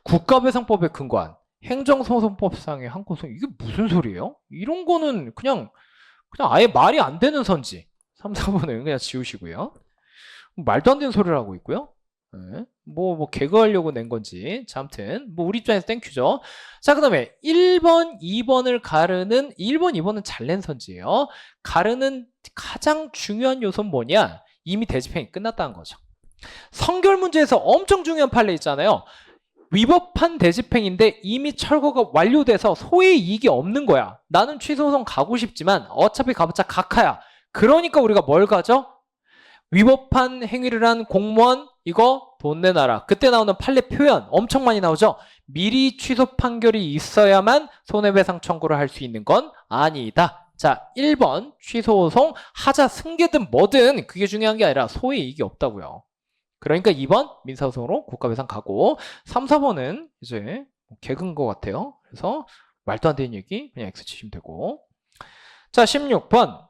국가배상법에 근거한 행정소송법상의 항고소송? 이게 무슨 소리예요? 이런 거는 그냥 아예 말이 안 되는 선지. 3, 4번은 그냥 지우시고요. 말도 안 되는 소리를 하고 있고요. 네. 뭐 개그하려고 낸 건지. 자, 아무튼 뭐 우리 입장에서 땡큐죠. 자, 그 다음에 1번, 2번을 가르는 1번, 2번은 잘 낸 선지예요. 가르는 가장 중요한 요소는 뭐냐? 이미 대집행이 끝났다는 거죠. 성결 문제에서 엄청 중요한 판례 있잖아요. 위법한 대집행인데 이미 철거가 완료돼서 소의 이익이 없는 거야. 나는 취소소송 가고 싶지만 어차피 가봤자 각하야. 그러니까 우리가 뭘 가죠? 위법한 행위를 한 공무원 이거 돈 내놔라. 그때 나오는 판례 표현 엄청 많이 나오죠. 미리 취소 판결이 있어야만 손해배상 청구를 할 수 있는 건 아니다. 자, 1번 취소소송 하자 승계든 뭐든 그게 중요한 게 아니라 소의 이익이 없다고요. 그러니까 2번 민사소송으로 국가배상 가고 3, 4번은 이제 개그인 것 같아요. 그래서 말도 안 되는 얘기 그냥 X 치시면 되고. 자, 16번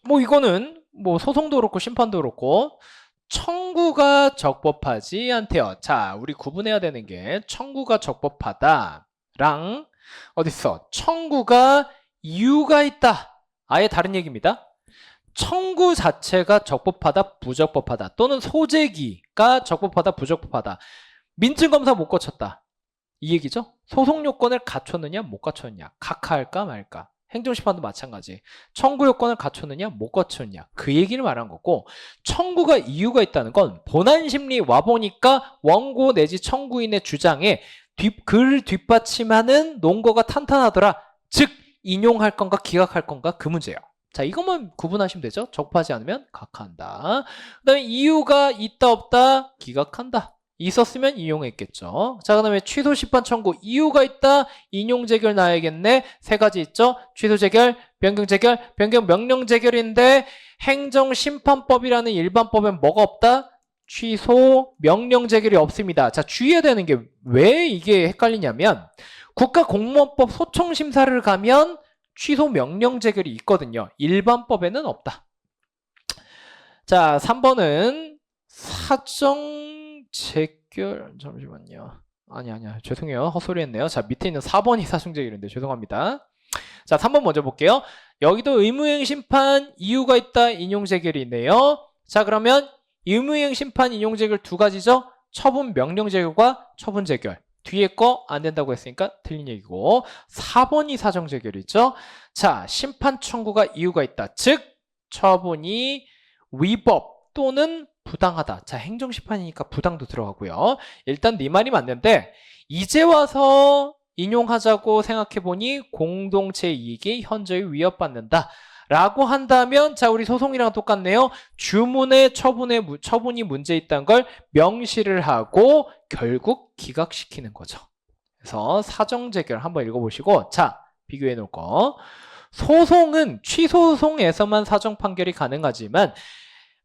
뭐 이거는 뭐 소송도 그렇고 심판도 그렇고 청구가 적법하지 않대요. 자, 우리 구분해야 되는 게 청구가 적법하다랑 어딨어? 청구가 이유가 있다. 아예 다른 얘기입니다. 청구 자체가 적법하다, 부적법하다 또는 소재기가 적법하다, 부적법하다. 민증검사 못 거쳤다. 이 얘기죠. 소송 요건을 갖췄느냐 못 갖췄느냐. 각하할까 말까. 행정심판도 마찬가지. 청구 요건을 갖췄느냐 못 갖췄느냐. 그 얘기를 말한 거고 청구가 이유가 있다는 건 본안심리 와보니까 원고 내지 청구인의 주장에 그를 뒷받침하는 논거가 탄탄하더라. 즉 인용할 건가 기각할 건가 그 문제예요. 자, 이것만 구분하시면 되죠. 적법하지 않으면 각하한다. 그 다음에 이유가 있다 없다 기각한다. 있었으면 인용했겠죠. 자, 그 다음에 취소 심판 청구 이유가 있다 인용 재결 나야겠네. 세 가지 있죠. 취소 재결, 변경 재결, 변경 명령 재결인데 행정심판법이라는 일반법엔 뭐가 없다? 취소 명령 재결이 없습니다. 자, 주의해야 되는 게 왜 이게 헷갈리냐면 국가공무원법 소청심사를 가면 취소 명령 재결이 있거든요. 일반법에는 없다. 자, 3번은 사정 재결 잠시만요. 아니야. 죄송해요. 헛소리 했네요. 자, 밑에 있는 4번이 사정 재결인데 죄송합니다. 자, 3번 먼저 볼게요. 여기도 의무이행 심판 이유가 있다 인용 재결이 있네요. 자, 그러면 의무이행 심판 인용 재결 두 가지죠. 처분 명령 재결과 처분 재결. 뒤에 거 안 된다고 했으니까 틀린 얘기고 4번이 사정 재결이죠. 자, 심판 청구가 이유가 있다. 즉 처분이 위법 또는 부당하다. 자, 행정심판이니까 부당도 들어가고요. 일단 네 말이 맞는데 이제 와서 인용하자고 생각해보니 공동체 이익이 현저히 위협받는다. 라고 한다면 자, 우리 소송이랑 똑같네요. 주문의 처분이 문제 있다는 걸 명시를 하고 결국 기각시키는 거죠. 그래서 사정재결 한번 읽어보시고 자, 비교해 놓을 거. 소송은 취소소송에서만 사정 판결이 가능하지만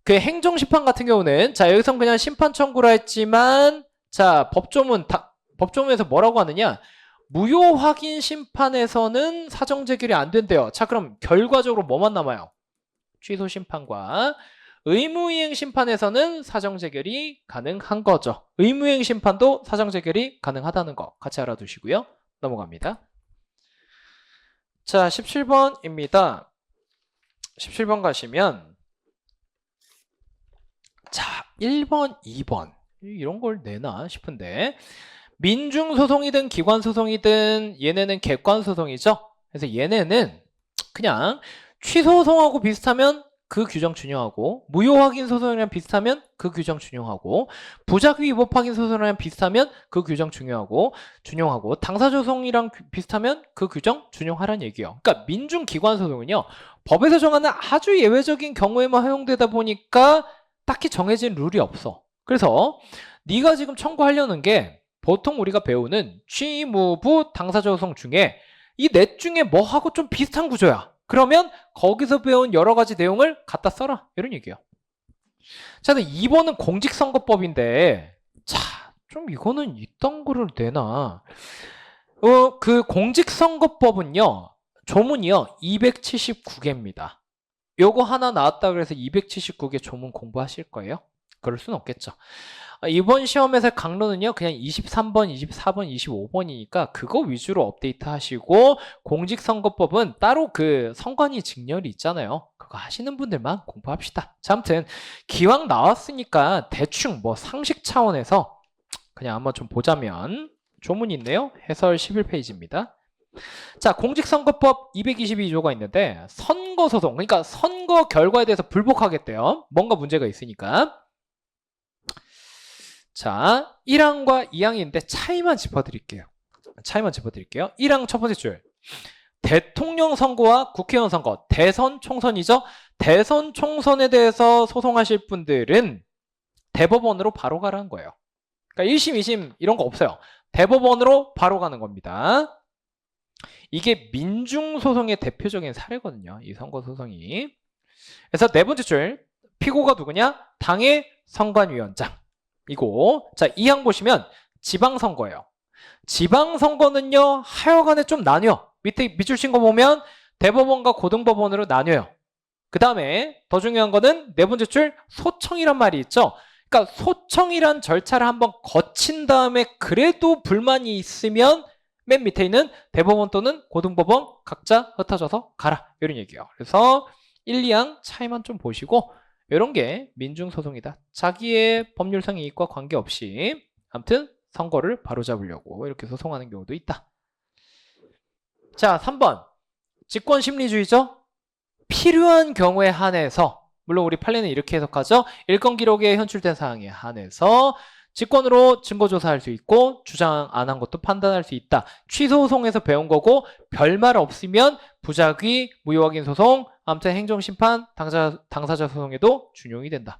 그 행정심판 같은 경우는 자, 여기서 그냥 심판 청구라 했지만 자, 법조문에서 뭐라고 하느냐? 무효 확인 심판에서는 사정 재결이 안 된대요. 자, 그럼 결과적으로 뭐만 남아요? 취소 심판과 의무이행 심판에서는 사정 재결이 가능한 거죠. 의무이행 심판도 사정 재결이 가능하다는 거 같이 알아두시고요. 넘어갑니다. 자, 17번입니다. 17번 가시면 자, 1번, 2번 이런 걸 내나 싶은데 민중소송이든 기관소송이든 얘네는 객관소송이죠. 그래서 얘네는 그냥 취소소송하고 비슷하면 그 규정 준용하고 무효확인 소송이랑 비슷하면 그 규정 준용하고 부작위 위법 확인 소송이랑 비슷하면 그 규정 준용하고 당사조송이랑 비슷하면 그 규정 준용하라는 얘기예요. 그러니까 민중기관소송은요. 법에서 정하는 아주 예외적인 경우에만 허용되다 보니까 딱히 정해진 룰이 없어. 그래서 네가 지금 청구하려는 게 보통 우리가 배우는 취무부 당사자소송 중에 이 넷 중에 뭐하고 좀 비슷한 구조야. 그러면 거기서 배운 여러 가지 내용을 갖다 써라. 이런 얘기예요. 자, 근데 2번은 공직선거법인데 자, 좀 이거는 이딴 거를 내나. 그 공직선거법은요. 조문이요. 279개입니다. 요거 하나 나왔다 그래서 279개 조문 공부하실 거예요? 그럴 순 없겠죠. 이번 시험에서 강론은요, 그냥 23번, 24번, 25번이니까 그거 위주로 업데이트 하시고, 공직선거법은 따로 그 선관위 직렬이 있잖아요. 그거 하시는 분들만 공부합시다. 자, 아무튼 기왕 나왔으니까 대충 뭐 상식 차원에서 그냥 한번 좀 보자면, 조문이 있네요. 해설 11페이지입니다. 자, 공직선거법 222조가 있는데 선거소송, 그러니까 선거 결과에 대해서 불복하겠대요. 뭔가 문제가 있으니까. 자, 1항과 2항인데 차이만 짚어드릴게요. 1항 첫 번째 줄. 대통령 선거와 국회의원 선거, 대선 총선이죠. 대선 총선에 대해서 소송하실 분들은 대법원으로 바로 가라는 거예요. 그러니까 1심, 2심 이런 거 없어요. 대법원으로 바로 가는 겁니다. 이게 민중소송의 대표적인 사례거든요. 이 선거소송이. 그래서 네 번째 줄. 피고가 누구냐? 당의 선관위원장. 이고. 자, 2항 보시면 지방선거예요. 지방선거는요, 하여간에 좀 나뉘어. 밑줄 친 거 보면 대법원과 고등법원으로 나뉘어요. 그 다음에 더 중요한 거는 네 번째 줄 소청이란 말이 있죠. 그러니까 소청이란 절차를 한번 거친 다음에 그래도 불만이 있으면 맨 밑에 있는 대법원 또는 고등법원 각자 흩어져서 가라. 이런 얘기예요. 그래서 1, 2항 차이만 좀 보시고 이런 게 민중소송이다. 자기의 법률상 이익과 관계없이 아무튼 선거를 바로잡으려고 이렇게 소송하는 경우도 있다. 자, 3번. 직권심리주의죠. 필요한 경우에 한해서, 물론 우리 판례는 이렇게 해석하죠. 일건 기록에 현출된 사항에 한해서 직권으로 증거조사할 수 있고 주장 안 한 것도 판단할 수 있다. 취소소송에서 배운 거고 별말 없으면 부작위, 무효확인 소송, 아무튼 행정심판, 당사자 소송에도 준용이 된다.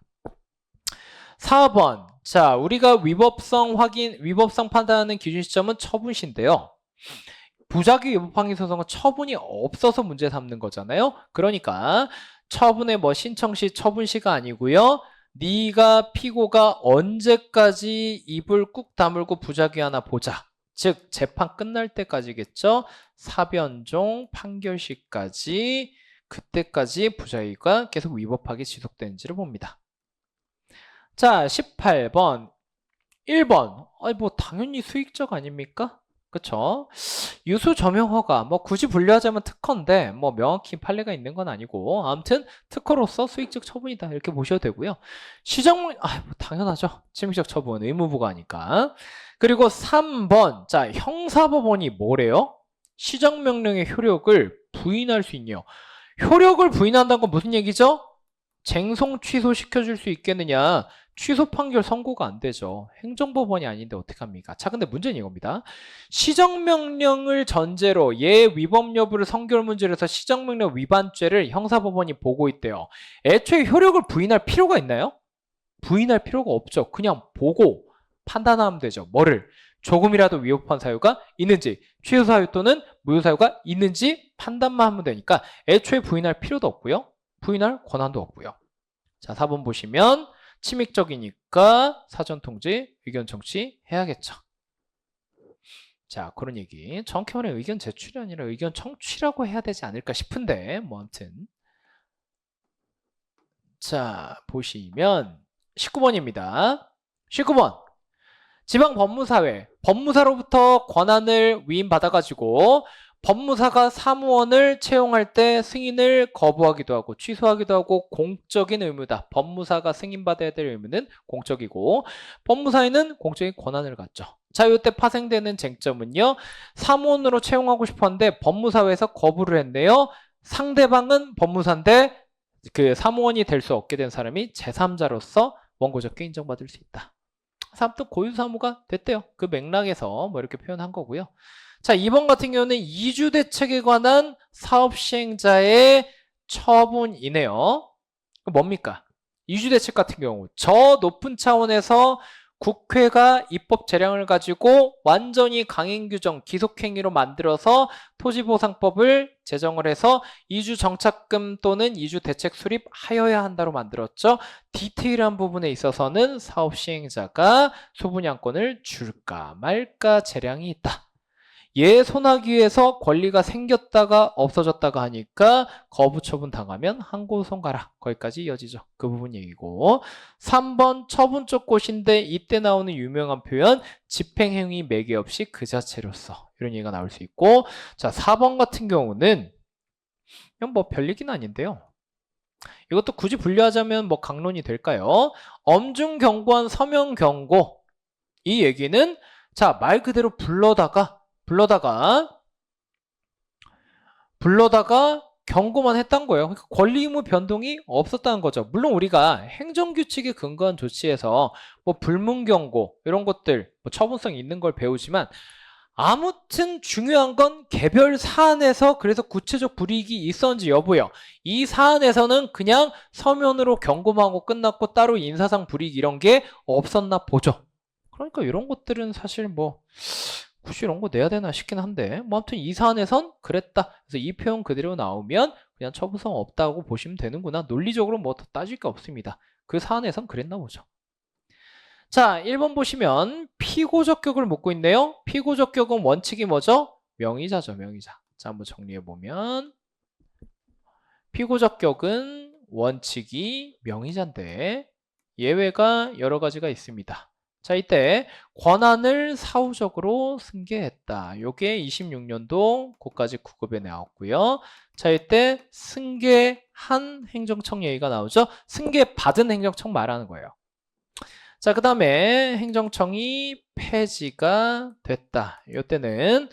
4번. 자, 우리가 위법성 판단하는 기준 시점은 처분시인데요. 부작위 위법 확인 소송은 처분이 없어서 문제 삼는 거잖아요. 그러니까 처분의 뭐 신청시, 처분시가 아니고요. 네가 피고가 언제까지 입을 꾹 다물고 부작위 하나 보자. 즉 재판 끝날 때까지겠죠. 사변종 판결시까지 그때까지 부작위가 계속 위법하게 지속되는지를 봅니다. 자, 18번. 1번. 뭐 당연히 수익적 아닙니까? 그쵸? 유수 점용 허가, 뭐 굳이 분류하자면 특허인데 뭐 명확히 판례가 있는 건 아니고 아무튼 특허로서 수익적 처분이다 이렇게 보셔도 되고요. 뭐 당연하죠. 침식적 처분 의무부가 하니까. 그리고 3번. 자, 형사법원이 뭐래요? 시정명령의 효력을 부인할 수 있네요. 효력을 부인한다는 건 무슨 얘기죠? 쟁송 취소시켜줄 수 있겠느냐? 취소 판결 선고가 안 되죠. 행정법원이 아닌데 어떡합니까? 자, 근데 문제는 이겁니다. 시정명령을 전제로 얘 위법 여부를 선결 문제로 해서 시정명령 위반죄를 형사법원이 보고 있대요. 애초에 효력을 부인할 필요가 있나요? 부인할 필요가 없죠. 그냥 보고 판단하면 되죠. 뭐를? 조금이라도 위법한 사유가 있는지, 취소 사유 또는 무효 사유가 있는지 판단만 하면 되니까 애초에 부인할 필요도 없고요. 부인할 권한도 없고요. 자, 4번 보시면 침익적이니까 사전 통지, 의견 청취 해야겠죠. 자, 그런 얘기. 정확히 말해 의견 제출이 아니라 의견 청취라고 해야 되지 않을까 싶은데 뭐 아무튼. 자, 보시면 19번입니다. 19번. 지방법무사회, 법무사로부터 권한을 위임받아가지고 법무사가 사무원을 채용할 때 승인을 거부하기도 하고 취소하기도 하고 공적인 의무다. 법무사가 승인받아야 될 의무는 공적이고 법무사에는 공적인 권한을 갖죠. 자, 이때 파생되는 쟁점은요. 사무원으로 채용하고 싶었는데 법무사회에서 거부를 했네요. 상대방은 법무사인데 그 사무원이 될 수 없게 된 사람이 제3자로서 원고적게 인정받을 수 있다. 아무튼 고유사무가 됐대요. 그 맥락에서 뭐 이렇게 표현한 거고요. 자, 2번 같은 경우는 이주대책에 관한 사업시행자의 처분이네요. 뭡니까? 이주대책 같은 경우 저 높은 차원에서 국회가 입법 재량을 가지고 완전히 강행규정 기속행위로 만들어서 토지보상법을 제정을 해서 이주정착금 또는 이주대책 수립하여야 한다로 만들었죠. 디테일한 부분에 있어서는 사업시행자가 소분양권을 줄까 말까 재량이 있다. 얘 손하기 위해서 권리가 생겼다가 없어졌다가 하니까 거부 처분 당하면 항고소송 가라. 거기까지 이어지죠. 그 부분 얘기고. 3번 처분적 곳인데 이때 나오는 유명한 표현 집행행위 매개 없이 그 자체로서 이런 얘기가 나올 수 있고, 자 4번 같은 경우는 이건 뭐 별 얘기는 아닌데요. 이것도 굳이 분류하자면 뭐 강론이 될까요? 엄중 경고한 서면 경고. 이 얘기는 자 말 그대로 불러다가 경고만 했던 거예요. 그러니까 권리 의무 변동이 없었다는 거죠. 물론 우리가 행정규칙에 근거한 조치에서 뭐 불문 경고 이런 것들 뭐 처분성이 있는 걸 배우지만, 아무튼 중요한 건 개별 사안에서 그래서 구체적 불이익이 있었는지 여부요. 이 사안에서는 그냥 서면으로 경고만 하고 끝났고 따로 인사상 불이익 이런 게 없었나 보죠. 그러니까 이런 것들은 사실 뭐 굳이 이런 거 내야 되나 싶긴 한데, 뭐 아무튼 이 사안에선 그랬다. 그래서 이 표현 그대로 나오면 그냥 처분성 없다고 보시면 되는구나. 논리적으로 뭐 더 따질 게 없습니다. 그 사안에선 그랬나 보죠. 자, 1번 보시면 피고적격을 묻고 있네요. 피고적격은 원칙이 뭐죠? 명의자죠, 명의자. 자, 한번 정리해보면 피고적격은 원칙이 명의자인데 예외가 여러 가지가 있습니다. 자, 이때 권한을 사후적으로 승계했다. 요게 26년도 고까지 9급에 나왔고요. 자, 이때 승계한 행정청 얘기가 나오죠. 승계받은 행정청 말하는 거예요. 자, 그 다음에 행정청이 폐지가 됐다. 이때는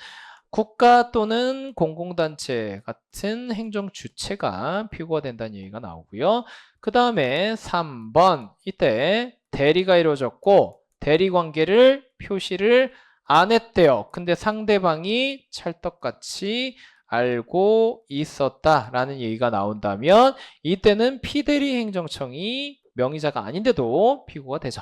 국가 또는 공공단체 같은 행정 주체가 피고가 된다는 얘기가 나오고요. 그 다음에 3번 이때 대리가 이루어졌고 대리관계를 표시를 안 했대요. 근데 상대방이 찰떡같이 알고 있었다라는 얘기가 나온다면 이때는 피대리 행정청이 명의자가 아닌데도 피고가 되죠.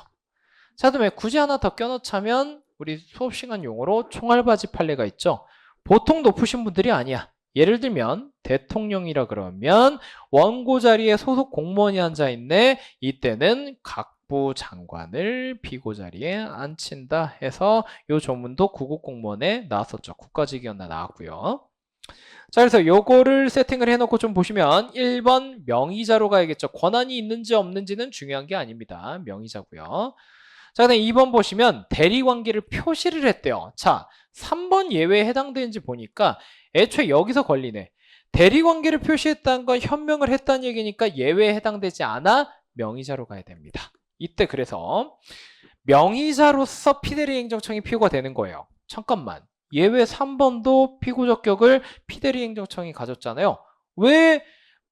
자, 그다음에 굳이 하나 더 껴넣자면 우리 수업 시간 용어로 총알바지 판례가 있죠. 보통 높으신 분들이 아니야. 예를 들면 대통령이라 그러면 원고 자리에 소속 공무원이 앉아 있네. 이때는 각부 장관을 피고 자리에 앉힌다 해서 이 조문도 구급 공무원에 나왔었죠. 국가직위원회 나왔고요. 자, 그래서 요거를 세팅을 해놓고 좀 보시면 1번 명의자로 가야겠죠. 권한이 있는지 없는지는 중요한 게 아닙니다. 명의자고요. 자, 그다음 2번 보시면 대리관계를 표시를 했대요. 자, 3번 예외에 해당되는지 보니까 애초에 여기서 걸리네. 대리관계를 표시했다는 건 현명을 했다는 얘기니까 예외에 해당되지 않아 명의자로 가야 됩니다. 이때 그래서 명의자로서 피대리 행정청이 피고가 되는 거예요. 잠깐만. 예외 3번도 피고적격을 피대리 행정청이 가졌잖아요. 왜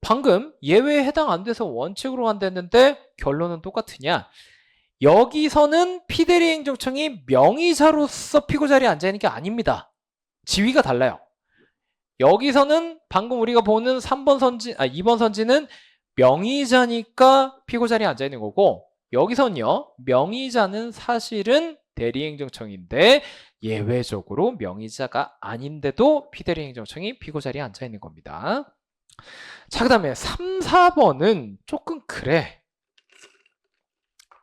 방금 예외에 해당 안 돼서 원칙으로 간댔는데 결론은 똑같으냐? 여기서는 피대리 행정청이 명의자로서 피고 자리에 앉아있는 게 아닙니다. 지위가 달라요. 여기서는 방금 우리가 보는 2번 선지는 명의자니까 피고 자리에 앉아있는 거고, 여기서는요, 명의자는 사실은 대리행정청인데 예외적으로 명의자가 아닌데도 피대리 행정청이 피고 자리에 앉아 있는 겁니다. 자, 그 다음에 3, 4번은 조금 그래.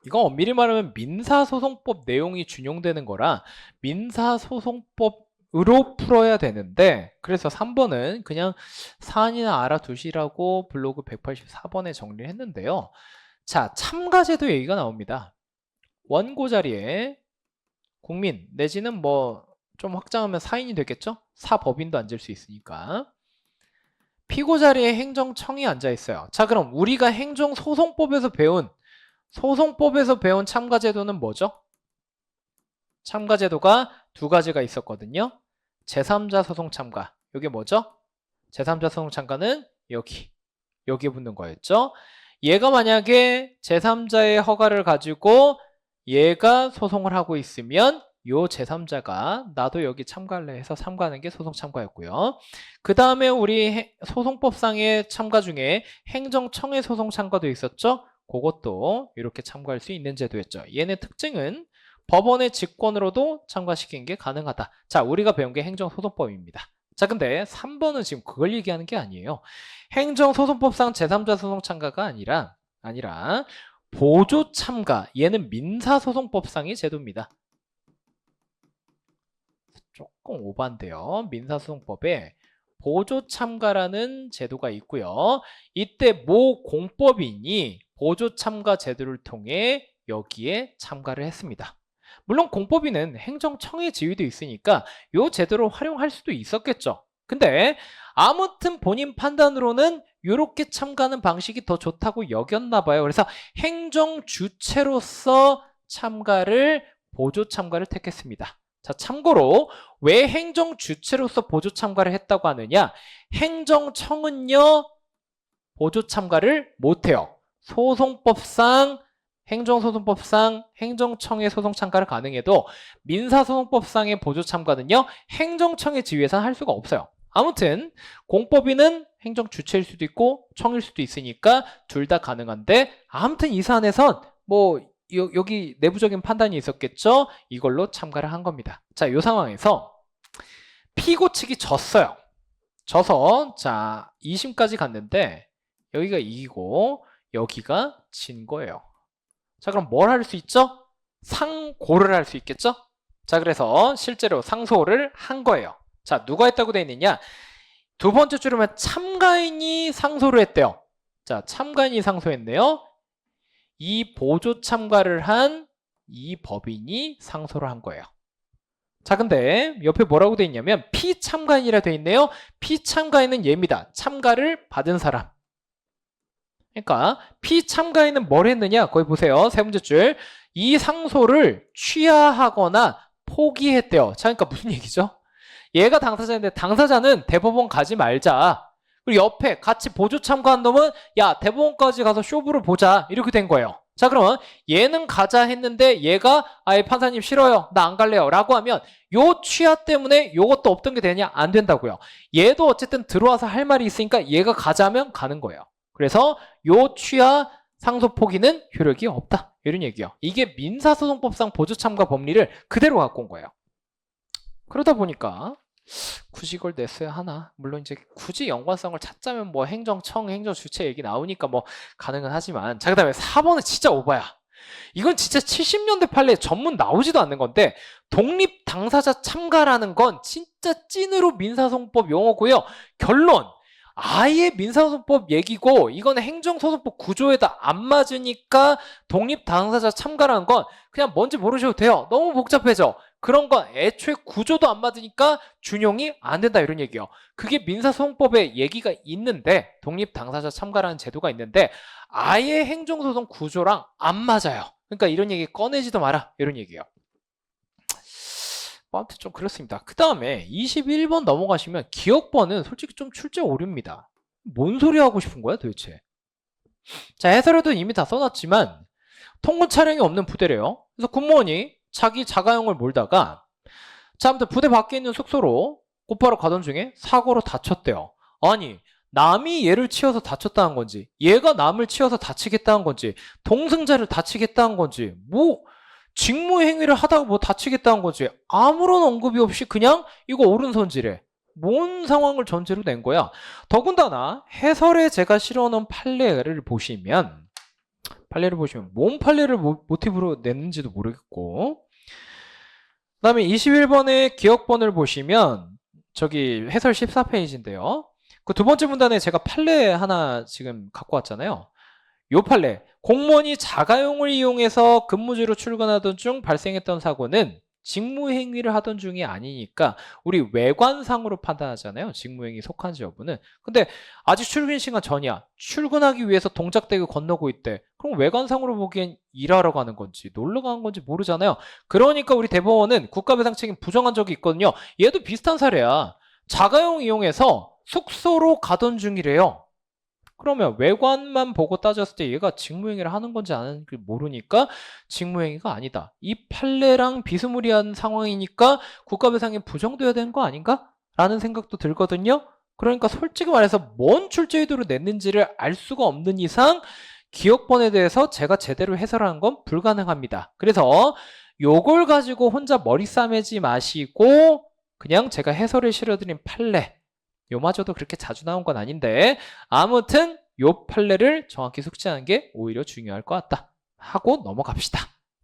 이건 엄밀히 말하면 민사소송법 내용이 준용되는 거라 민사소송법으로 풀어야 되는데, 그래서 3번은 그냥 사안이나 알아두시라고 블로그 184번에 정리를 했는데요. 자, 참가제도 얘기가 나옵니다. 원고 자리에 국민 내지는 뭐 좀 확장하면 사인이 되겠죠? 사법인도 앉을 수 있으니까. 피고 자리에 행정청이 앉아 있어요. 자, 그럼 우리가 행정소송법에서 배운 참가제도는 뭐죠? 참가제도가 두 가지가 있었거든요. 제3자 소송 참가. 이게 뭐죠? 제3자 소송 참가는 여기에 붙는 거였죠. 얘가 만약에 제3자의 허가를 가지고 얘가 소송을 하고 있으면 요 제3자가 나도 여기 참가할래 해서 참가하는 게 소송 참가였고요. 그 다음에 우리 소송법상의 참가 중에 행정청의 소송 참가도 있었죠. 그것도 이렇게 참가할 수 있는 제도였죠. 얘네 특징은 법원의 직권으로도 참가시키는 게 가능하다. 자, 우리가 배운 게 행정소송법입니다. 자, 근데 3번은 지금 그걸 얘기하는 게 아니에요. 행정소송법상 제3자 소송 참가가 아니라 보조 참가. 얘는 민사소송법상의 제도입니다. 조금 오반데요. 민사소송법에 보조참가라는 제도가 있고요. 이때 모 공법인이 보조참가 제도를 통해 여기에 참가를 했습니다. 물론 공법인은 행정청의 지위도 있으니까 이 제도를 활용할 수도 있었겠죠. 근데 아무튼 본인 판단으로는 이렇게 참가하는 방식이 더 좋다고 여겼나 봐요. 그래서 행정주체로서 보조 참가를 택했습니다. 자, 참고로 왜 행정주체로서 보조 참가를 했다고 하느냐? 행정청은요, 보조 참가를 못해요. 행정소송법상 행정청의 소송 참가를 가능해도 민사소송법상의 보조 참가는요, 행정청의 지위에서는 할 수가 없어요. 아무튼 공법인은 행정 주체일 수도 있고 청일 수도 있으니까 둘 다 가능한데, 아무튼 이 사안에선 뭐 여기 내부적인 판단이 있었겠죠. 이걸로 참가를 한 겁니다. 자, 이 상황에서 피고 측이 졌어요. 져서 자 2심까지 갔는데 여기가 이기고 여기가 진 거예요. 자, 그럼 뭘 할 수 있죠? 상고를 할 수 있겠죠? 자, 그래서 실제로 상소를 한 거예요. 자, 누가 했다고 되어 있느냐? 두 번째 줄이면 참가인이 상소를 했대요. 자, 참가인이 상소했네요. 이 보조 참가를 한 이 법인이 상소를 한 거예요. 자, 근데 옆에 뭐라고 되어 있냐면 피참가인이라 되어 있네요. 피참가인은 얘입니다. 참가를 받은 사람. 그러니까 피참가인은 뭘 했느냐? 거기 보세요. 세 번째 줄. 이 상소를 취하하거나 포기했대요. 자, 그러니까 무슨 얘기죠? 얘가 당사자인데 당사자는 대법원 가지 말자. 그리고 옆에 같이 보조 참가한 놈은 야, 대법원까지 가서 쇼부를 보자. 이렇게 된 거예요. 자, 그러면 얘는 가자 했는데 얘가 아예 판사님 싫어요. 나 안 갈래요. 라고 하면 요 취하 때문에 요것도 없던 게 되냐? 안 된다고요. 얘도 어쨌든 들어와서 할 말이 있으니까 얘가 가자면 가는 거예요. 그래서 요 취하 상소 포기는 효력이 없다. 이런 얘기예요. 이게 민사소송법상 보조 참가 법리를 그대로 갖고 온 거예요. 그러다 보니까 굳이 이걸 냈어야 하나? 물론 이제 굳이 연관성을 찾자면 뭐 행정청, 행정주체 얘기 나오니까 뭐 가능은 하지만. 자, 그 다음에 4번은 진짜 오바야. 이건 진짜 70년대 판례 전문 나오지도 않는 건데, 독립 당사자 참가라는 건 진짜 찐으로 민사소송법 용어고요. 결론, 아예 민사소송법 얘기고 이거는 행정소송법 구조에다 안 맞으니까 독립 당사자 참가라는 건 그냥 뭔지 모르셔도 돼요. 너무 복잡해져. 그런 건 애초에 구조도 안 맞으니까 준용이 안 된다, 이런 얘기예요. 그게 민사소송법에 얘기가 있는데, 독립 당사자 참가라는 제도가 있는데 아예 행정소송 구조랑 안 맞아요. 그러니까 이런 얘기 꺼내지도 마라, 이런 얘기예요. 아무튼 좀 그렇습니다. 그 다음에 21번 넘어가시면 기억번은 솔직히 좀 출제 오류입니다. 뭔 소리 하고 싶은 거야 도대체? 자, 해설에도 이미 다 써놨지만 통근 차량이 없는 부대래요. 그래서 군무원이 자기 자가용을 몰다가, 자, 아무튼 부대 밖에 있는 숙소로 곧바로 가던 중에 사고로 다쳤대요. 아니, 남이 얘를 치여서 다쳤다는 건지, 얘가 남을 치여서 다치겠다는 건지, 동승자를 다치겠다는 건지, 뭐 직무행위를 하다가 뭐 다치겠다는 거지, 아무런 언급이 없이 그냥 이거 오른손질해. 뭔 상황을 전제로 낸 거야? 더군다나 해설에 제가 실어놓은 판례를 보시면 뭔 판례를 모티브로 냈는지도 모르겠고, 그 다음에 21번의 기억번을 보시면 저기 해설 14페이지인데요. 그 두 번째 문단에 제가 판례 하나 지금 갖고 왔잖아요. 요 판례, 공무원이 자가용을 이용해서 근무지로 출근하던 중 발생했던 사고는 직무행위를 하던 중이 아니니까 우리 외관상으로 판단하잖아요. 직무행위 속한지 여부는. 근데 아직 출근 시간 전이야. 출근하기 위해서 동작대교 건너고 있대. 그럼 외관상으로 보기엔 일하러 가는 건지 놀러 가는 건지 모르잖아요. 그러니까 우리 대법원은 국가배상 책임 부정한 적이 있거든요. 얘도 비슷한 사례야. 자가용 이용해서 숙소로 가던 중이래요. 그러면 외관만 보고 따졌을 때 얘가 직무행위를 하는 건지 안 하는지 모르니까 직무행위가 아니다. 이 판례랑 비스무리한 상황이니까 국가배상이 부정돼야 되는 거 아닌가? 라는 생각도 들거든요. 그러니까 솔직히 말해서 뭔 출제의도로 냈는지를 알 수가 없는 이상 기억번에 대해서 제가 제대로 해설하는 건 불가능합니다. 그래서 요걸 가지고 혼자 머리 싸매지 마시고 그냥 제가 해설을 실어드린 판례, 요마저도 그렇게 자주 나온 건 아닌데 아무튼 요 판례를 정확히 숙지하는 게 오히려 중요할 것 같다 하고 넘어갑시다.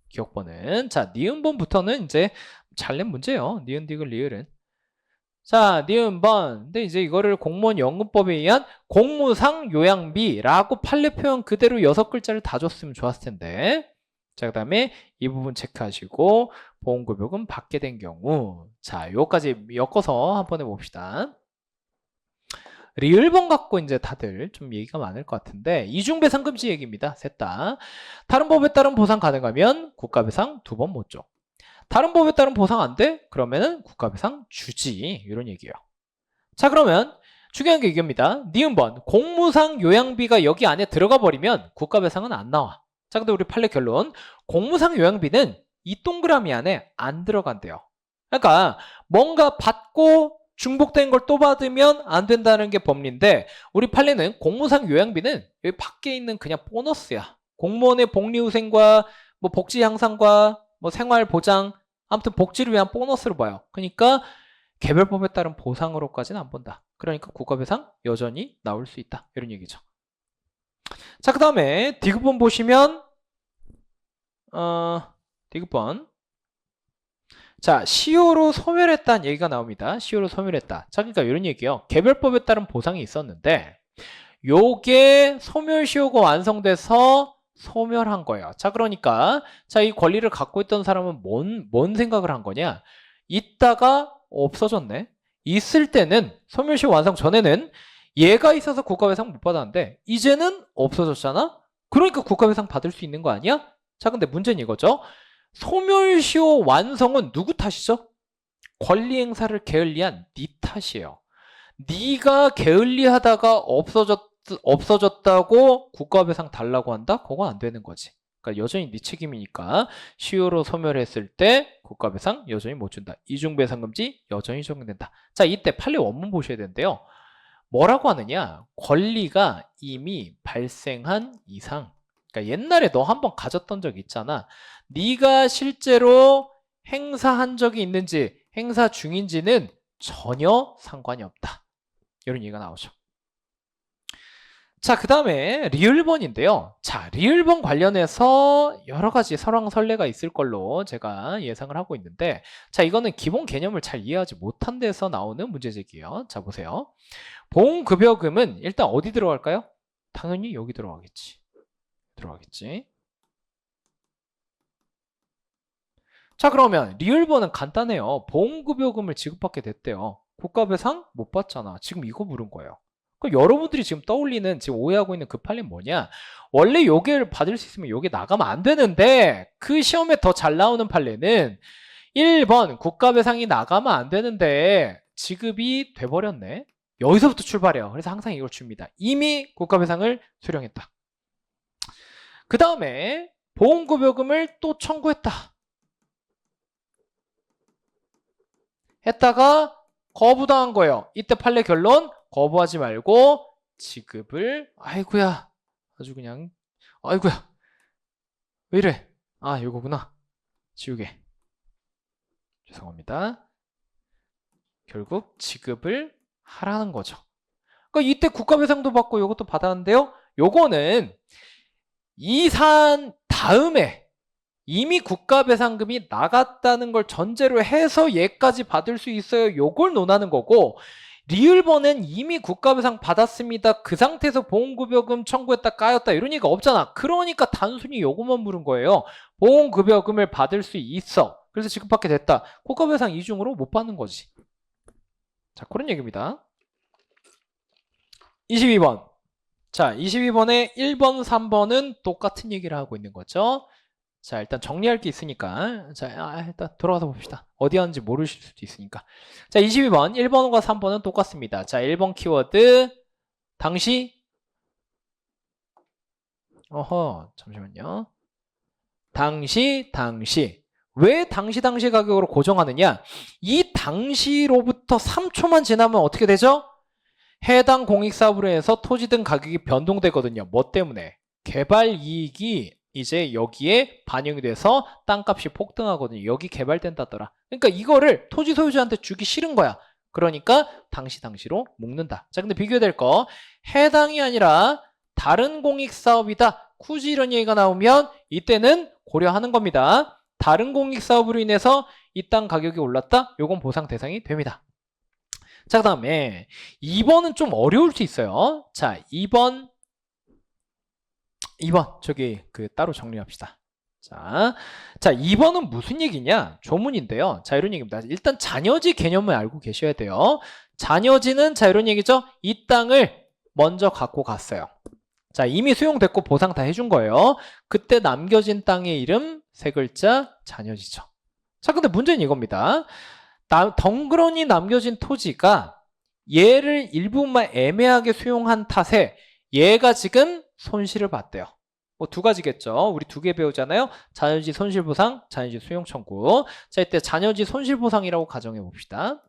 기억번은 자, 니은번부터는 이제 잘 낸 문제예요. 니은, 디귿, 리을은. 자, 니은번. 근데 이제 이거를 공무원 연금법에 의한 공무상 요양비라고 판례 표현 그대로 6글자를 다 줬으면 좋았을 텐데. 자, 그 다음에 이 부분 체크하시고 보험급여금 받게 된 경우. 자, 요거까지 엮어서 한번 해봅시다. 리을번 갖고 이제 다들 좀 얘기가 많을 것 같은데 이중배상금지 얘기입니다. 셋 다. 다른 법에 따른 보상 가능하면 국가배상 2번 못 줘. 다른 법에 따른 보상 안 돼? 그러면은 국가배상 주지. 이런 얘기예요. 자, 그러면 중요한 게 이겁니다. 니은번 공무상 요양비가 여기 안에 들어가 버리면 국가배상은 안 나와. 자, 근데 우리 판례 결론 공무상 요양비는 이 동그라미 안에 안 들어간대요. 그러니까 뭔가 받고 중복된 걸 또 받으면 안 된다는 게 법리인데 우리 판례는 공무상 요양비는 여기 밖에 있는 그냥 보너스야. 공무원의 복리후생과 뭐 복지 향상과 뭐 생활 보장 아무튼 복지를 위한 보너스로 봐요. 그러니까 개별법에 따른 보상으로까지는 안 본다. 그러니까 국가배상 여전히 나올 수 있다. 이런 얘기죠. 자, 그 다음에 디귿번 보시면 디귿번 자, 시효로 소멸했다는 얘기가 나옵니다. 시효로 소멸했다. 자, 그러니까 이런 얘기예요. 개별법에 따른 보상이 있었는데 요게 소멸시효가 완성돼서 소멸한 거예요. 자, 그러니까 자, 이 권리를 갖고 있던 사람은 뭔 생각을 한 거냐? 있다가 없어졌네. 있을 때는 소멸시효 완성 전에는 얘가 있어서 국가배상 못 받았는데 이제는 없어졌잖아? 그러니까 국가배상 받을 수 있는 거 아니야? 자, 근데 문제는 이거죠. 소멸시효 완성은 누구 탓이죠? 권리 행사를 게을리한 네 탓이에요. 네가 게을리하다가 없어졌다고 국가배상 달라고 한다? 그건 안 되는 거지. 그러니까 여전히 네 책임이니까 시효로 소멸했을 때 국가배상 여전히 못 준다. 이중배상금지 여전히 적용된다. 자, 이때 판례 원문 보셔야 되는데요. 뭐라고 하느냐? 권리가 이미 발생한 이상. 그러니까 옛날에 너 한번 가졌던 적 있잖아. 네가 실제로 행사한 적이 있는지 행사 중인지는 전혀 상관이 없다. 이런 얘기가 나오죠. 자, 그 다음에 리을번인데요. 자, 리을번 관련해서 여러 가지 설왕설래가 있을 걸로 제가 예상을 하고 있는데 자, 이거는 기본 개념을 잘 이해하지 못한 데서 나오는 문제제기예요. 자, 보세요. 보험급여금은 일단 어디 들어갈까요? 당연히 여기 들어가겠지. 자, 그러면 리을번은 간단해요. 보험급여금을 지급받게 됐대요. 국가배상 못 받잖아. 지금 이거 물은 거예요. 그럼 여러분들이 지금 떠올리는 지금 오해하고 있는 그 판례는 뭐냐? 원래 요게를 받을 수 있으면 요게 나가면 안 되는데 그 시험에 더 잘 나오는 판례는 1번 국가배상이 나가면 안 되는데 지급이 돼버렸네. 여기서부터 출발해요. 그래서 항상 이걸 줍니다. 이미 국가배상을 수령했다. 그 다음에 보험급여금을 또 청구했다. 했다가 거부당한 거예요. 이때 판례 결론 거부하지 말고 지급을 아이고야 아주 그냥 아이고야 왜 이래 아 이거구나 지우개 죄송합니다. 결국 지급을 하라는 거죠. 그러니까 이때 국가배상도 받고 이것도 받았는데요. 요거는 이 사안 다음에 이미 국가배상금이 나갔다는 걸 전제로 해서 얘까지 받을 수 있어요. 요걸 논하는 거고 리을번은 이미 국가배상 받았습니다. 그 상태에서 보험급여금 청구했다 까였다 이런 얘기가 없잖아. 그러니까 단순히 요것만 물은 거예요. 보험급여금을 받을 수 있어. 그래서 지급받게 됐다. 국가배상 이중으로 못 받는 거지. 자, 그런 얘기입니다. 22번. 자, 22번에 1번, 3번은 똑같은 얘기를 하고 있는 거죠. 자, 일단 정리할 게 있으니까 자, 일단 돌아가서 봅시다. 어디 하는지 모르실 수도 있으니까. 자, 22번 1번과 3번은 똑같습니다. 자, 1번 키워드 당시 잠시만요. 당시 왜 당시 가격으로 고정하느냐? 이 당시로부터 3초만 지나면 어떻게 되죠? 해당 공익사업으로 해서 토지 등 가격이 변동되거든요. 뭐 때문에? 개발 이익이 이제 여기에 반영이 돼서 땅값이 폭등하거든요. 여기 개발된다더라. 그러니까 이거를 토지 소유주한테 주기 싫은 거야. 그러니까 당시로 묶는다. 자, 근데 비교될 거 해당이 아니라 다른 공익사업이다. 굳이 이런 얘기가 나오면 이때는 고려하는 겁니다. 다른 공익사업으로 인해서 이 땅 가격이 올랐다? 요건 보상 대상이 됩니다. 자, 그 다음에 2번은 좀 어려울 수 있어요. 자, 2번 저기 따로 정리합시다. 자, 2번은 무슨 얘기냐? 조문인데요. 자, 이런 얘기입니다. 일단 잔여지 개념을 알고 계셔야 돼요. 잔여지는 자, 이런 얘기죠. 이 땅을 먼저 갖고 갔어요. 자, 이미 수용됐고 보상 다 해준 거예요. 그때 남겨진 땅의 이름 세 글자 잔여지죠. 자, 근데 문제는 이겁니다. 덩그러니 남겨진 토지가 얘를 일부분만 애매하게 수용한 탓에 얘가 지금 손실을 봤대요. 뭐 두 가지겠죠. 우리 두 개 배우잖아요. 잔여지 손실보상, 잔여지 수용 청구. 자, 이때 잔여지 손실보상이라고 가정해 봅시다.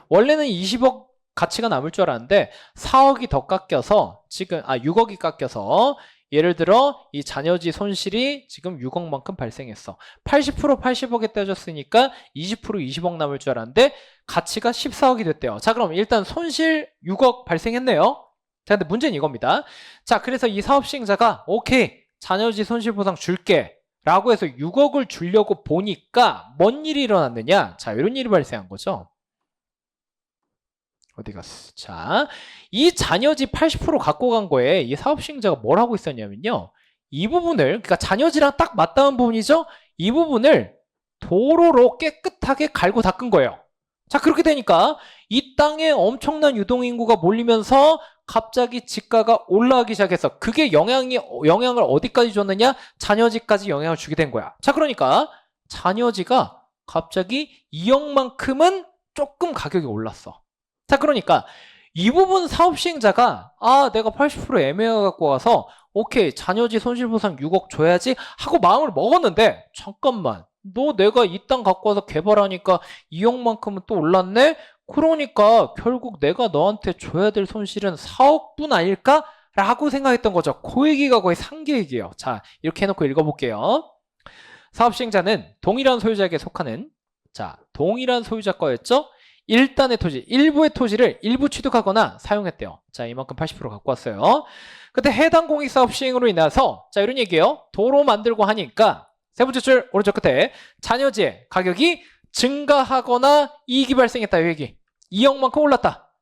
원래는 20억 가치가 남을 줄 알았는데 4억이 더 깎여서 지금 6억이 깎여서 예를 들어 이 잔여지 손실이 지금 6억만큼 발생했어. 80% 80억에 따졌으니까 20% 20억 남을 줄 알았는데 가치가 14억이 됐대요. 자, 그럼 일단 손실 6억 발생했네요. 자, 근데 문제는 이겁니다. 자, 그래서 이 사업 시행자가 오케이, 잔여지 손실보상 줄게 라고 해서 6억을 주려고 보니까 뭔 일이 일어났느냐? 자, 이런 일이 발생한 거죠. 어디 갔어? 자, 이 잔여지 80% 갖고 간 거에 이 사업 시행자가 뭘 하고 있었냐면요. 이 부분을, 그러니까 잔여지랑 딱 맞닿은 부분이죠? 이 부분을 도로로 깨끗하게 갈고 닦은 거예요. 자, 그렇게 되니까 이 땅에 엄청난 유동인구가 몰리면서 갑자기 지가가 올라가기 시작해서 그게 영향을 어디까지 줬느냐? 잔여지까지 영향을 주게 된 거야. 자, 그러니까 잔여지가 갑자기 2억만큼은 조금 가격이 올랐어. 자, 그러니까 이 부분 사업 시행자가 내가 80% 애매해 갖고 와서 오케이, 잔여지 손실보상 6억 줘야지 하고 마음을 먹었는데 잠깐만, 너 내가 이 땅 갖고 와서 개발하니까 2억만큼은 또 올랐네? 그러니까 결국 내가 너한테 줘야 될 손실은 4억뿐 아닐까? 라고 생각했던 거죠. 그 얘기가 거의 상계 얘기예요. 자, 이렇게 해놓고 읽어볼게요. 사업 시행자는 동일한 소유자에게 속하는, 자, 동일한 소유자 거였죠? 일단의 토지, 일부의 토지를 일부 취득하거나 사용했대요. 자, 이만큼 80% 갖고 왔어요. 근데 해당 공익사업 시행으로 인해서 자, 이런 얘기예요. 도로 만들고 하니까 세 번째 줄 오른쪽 끝에 잔여지의 가격이 증가하거나 이익이 발생했다. 이 얘기. 2억만큼 올랐다.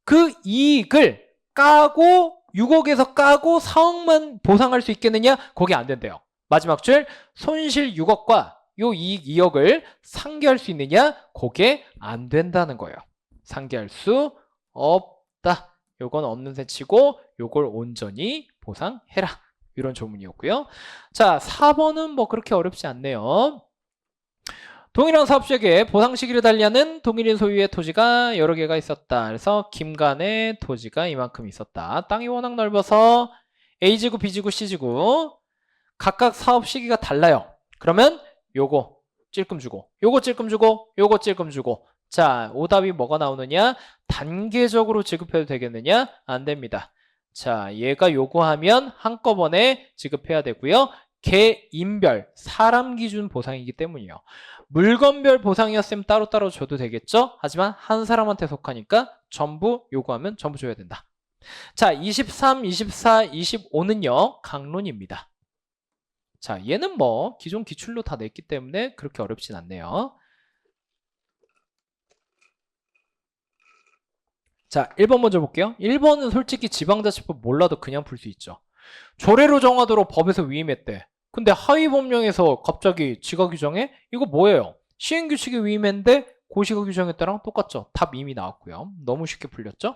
그 이익을 까고 6억에서 까고 4억만 보상할 수 있겠느냐? 그게 안 된대요. 마지막 줄 손실 6억과 요 이익 2억을 상계할 수 있느냐? 그게 안 된다는 거예요. 상계할 수 없다. 요건 없는 셈 치고 요걸 온전히 보상해라. 이런 조문이었고요. 자, 4번은 뭐 그렇게 어렵지 않네요. 동일한 사업주에게 보상 시기를 달리하는 동일인 소유의 토지가 여러 개가 있었다. 그래서 김간의 토지가 이만큼 있었다. 땅이 워낙 넓어서 A지구, B지구, C지구 각각 사업 시기가 달라요. 그러면 요거 찔끔 주고, 요거 찔끔 주고, 요거 찔끔 주고. 자, 오답이 뭐가 나오느냐? 단계적으로 지급해도 되겠느냐? 안 됩니다. 자, 얘가 요구하면 한꺼번에 지급해야 되고요. 개인별, 사람 기준 보상이기 때문이에요. 물건별 보상이었으면 따로따로 줘도 되겠죠? 하지만 한 사람한테 속하니까 전부 요구하면 전부 줘야 된다. 자, 23, 24, 25는요. 강론입니다. 자, 얘는 뭐 기존 기출로 다 냈기 때문에 그렇게 어렵진 않네요. 자, 1번 먼저 볼게요. 1번은 솔직히 지방자치법 몰라도 그냥 풀 수 있죠. 조례로 정하도록 법에서 위임했대. 근데 하위법령에서 갑자기 지가 규정해? 이거 뭐예요? 시행규칙에 위임했는데 고시가 규정했다랑 똑같죠. 답 이미 나왔고요. 너무 쉽게 풀렸죠?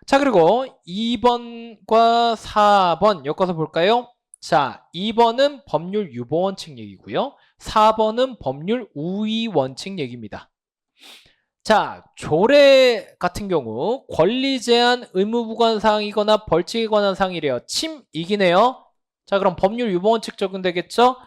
자, 그리고 2번과 4번 엮어서 볼까요? 자, 2번은 법률 유보 원칙 얘기고요. 4번은 법률 우위 원칙 얘기입니다. 자, 조례 같은 경우 권리 제한 의무 부관 사항이거나 벌칙에 관한 사항이래요. 침이기네요. 자, 그럼 법률 유보 원칙 적용되겠죠?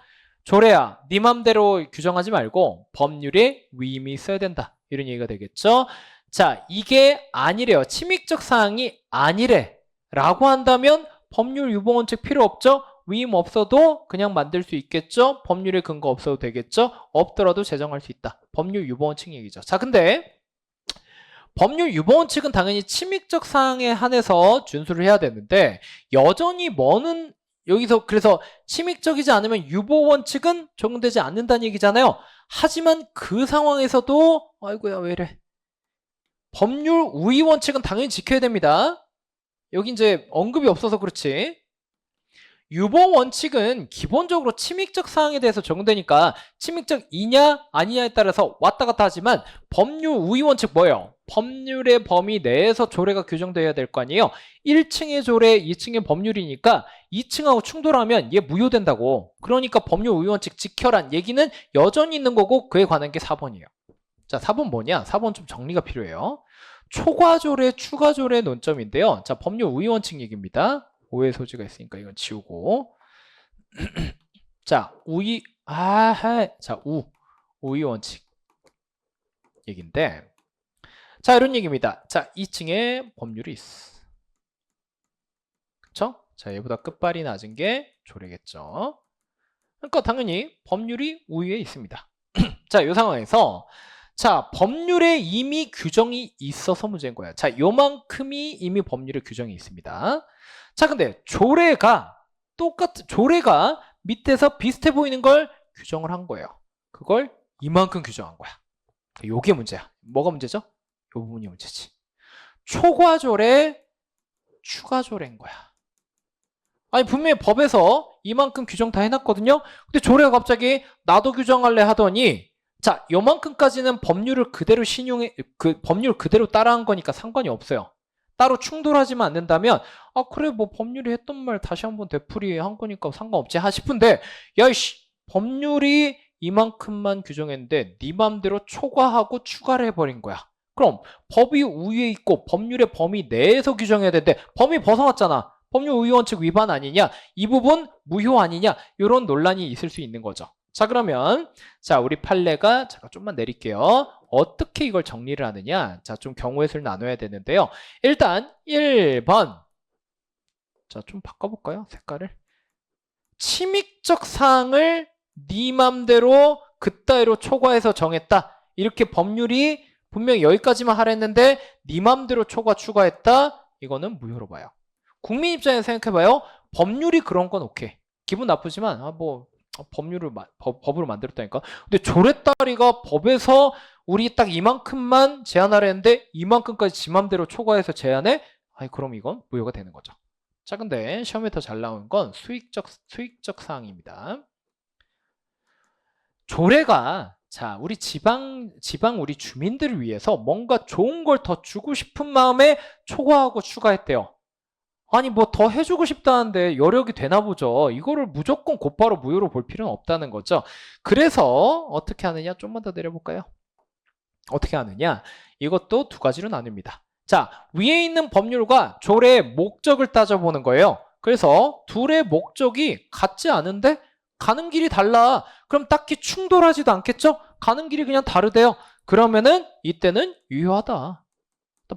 조례야, 네 맘대로 규정하지 말고 법률에 위임이 있어야 된다. 이런 얘기가 되겠죠? 자, 이게 아니래요. 침익적 사항이 아니래. 라고 한다면 법률 유보 원칙 필요 없죠? 위임 없어도 그냥 만들 수 있겠죠? 법률에 근거 없어도 되겠죠? 없더라도 제정할 수 있다. 법률 유보 원칙 얘기죠. 자, 근데 법률 유보 원칙은 당연히 침익적 사항에 한해서 준수를 해야 되는데 여전히 뭐는 여기서 그래서 침입적이지 않으면 유보 원칙은 적용되지 않는다는 얘기잖아요. 하지만 그 상황에서도 아이고야 왜 이래. 법률 우위 원칙은 당연히 지켜야 됩니다. 여기 이제 언급이 없어서 그렇지. 유보 원칙은 기본적으로 침입적 사항에 대해서 적용되니까 침입적이냐 아니냐에 따라서 왔다 갔다 하지만 법률 우위 원칙 뭐예요? 법률의 범위 내에서 조례가 규정되어야 될 거 아니에요? 1층의 조례, 2층의 법률이니까 2층하고 충돌하면 얘 무효된다고. 그러니까 법률 우위 원칙 지켜란 얘기는 여전히 있는 거고 그에 관한 게 4번이에요. 자, 4번 뭐냐? 4번 좀 정리가 필요해요. 초과조례, 추가조례 논점인데요. 자, 법률 우위 원칙 얘기입니다. 오해 소지가 있으니까 이건 지우고. 자, 우위 원칙 얘기인데. 자, 이런 얘기입니다. 자, 2층에 법률이 있어. 그쵸? 자, 얘보다 끝발이 낮은 게 조례겠죠. 그러니까 당연히 법률이 우위에 있습니다. 자, 이 상황에서 자, 법률에 이미 규정이 있어서 문제인 거야. 자, 요만큼이 이미 법률에 규정이 있습니다. 자, 근데 조례가 밑에서 비슷해 보이는 걸 규정을 한 거예요. 그걸 이만큼 규정한 거야. 요게 문제야. 뭐가 문제죠? 요 부분이 문제지. 초과조례, 추가조례인 거야. 아니, 분명히 법에서 이만큼 규정 다 해놨거든요. 근데 조례가 갑자기 나도 규정할래 하더니 자, 요만큼까지는 법률을 그대로 법률 그대로 따라한 거니까 상관이 없어요. 따로 충돌하지만 않는다면 그래 뭐 법률이 했던 말 다시 한번 되풀이한 거니까 상관없지 싶은데 야이씨 법률이 이만큼만 규정했는데 네 맘대로 초과하고 추가를 해버린 거야. 그럼 법이 우위에 있고 법률의 범위 내에서 규정해야 되는데 범위 벗어났잖아. 법률 우위 원칙 위반 아니냐? 이 부분 무효 아니냐? 이런 논란이 있을 수 있는 거죠. 자, 그러면 자, 우리 판례가 잠깐 좀만 내릴게요. 어떻게 이걸 정리를 하느냐? 자, 좀 경우의 수를 나눠야 되는데요. 일단 1번. 자, 좀 바꿔볼까요? 색깔을. 침입적 사항을 네 맘대로 그따위로 초과해서 정했다. 이렇게 법률이 분명히 여기까지만 하랬는데 네 맘대로 초과 추가했다. 이거는 무효로 봐요. 국민 입장에서 생각해봐요. 법률이 그런 건 오케이. 기분 나쁘지만 법으로 만들었다니까. 근데 조례따리가 법에서 우리 딱 이만큼만 제한하려 했는데 이만큼까지 지 맘대로 초과해서 제한해? 그럼 이건 무효가 되는 거죠. 자, 근데 시험에 더 잘 나오는 건 수익적 사항입니다. 조례가 자, 우리 지방 우리 주민들을 위해서 뭔가 좋은 걸 더 주고 싶은 마음에 초과하고 추가했대요. 아니 뭐 더 해주고 싶다는데 여력이 되나 보죠. 이거를 무조건 곧바로 무효로 볼 필요는 없다는 거죠. 그래서 어떻게 하느냐? 좀만 더 내려볼까요? 어떻게 하느냐? 이것도 두 가지로 나뉩니다. 자, 위에 있는 법률과 조례의 목적을 따져보는 거예요. 그래서 둘의 목적이 같지 않은데 가는 길이 달라. 그럼 딱히 충돌하지도 않겠죠? 가는 길이 그냥 다르대요. 그러면은 이때는 유효하다.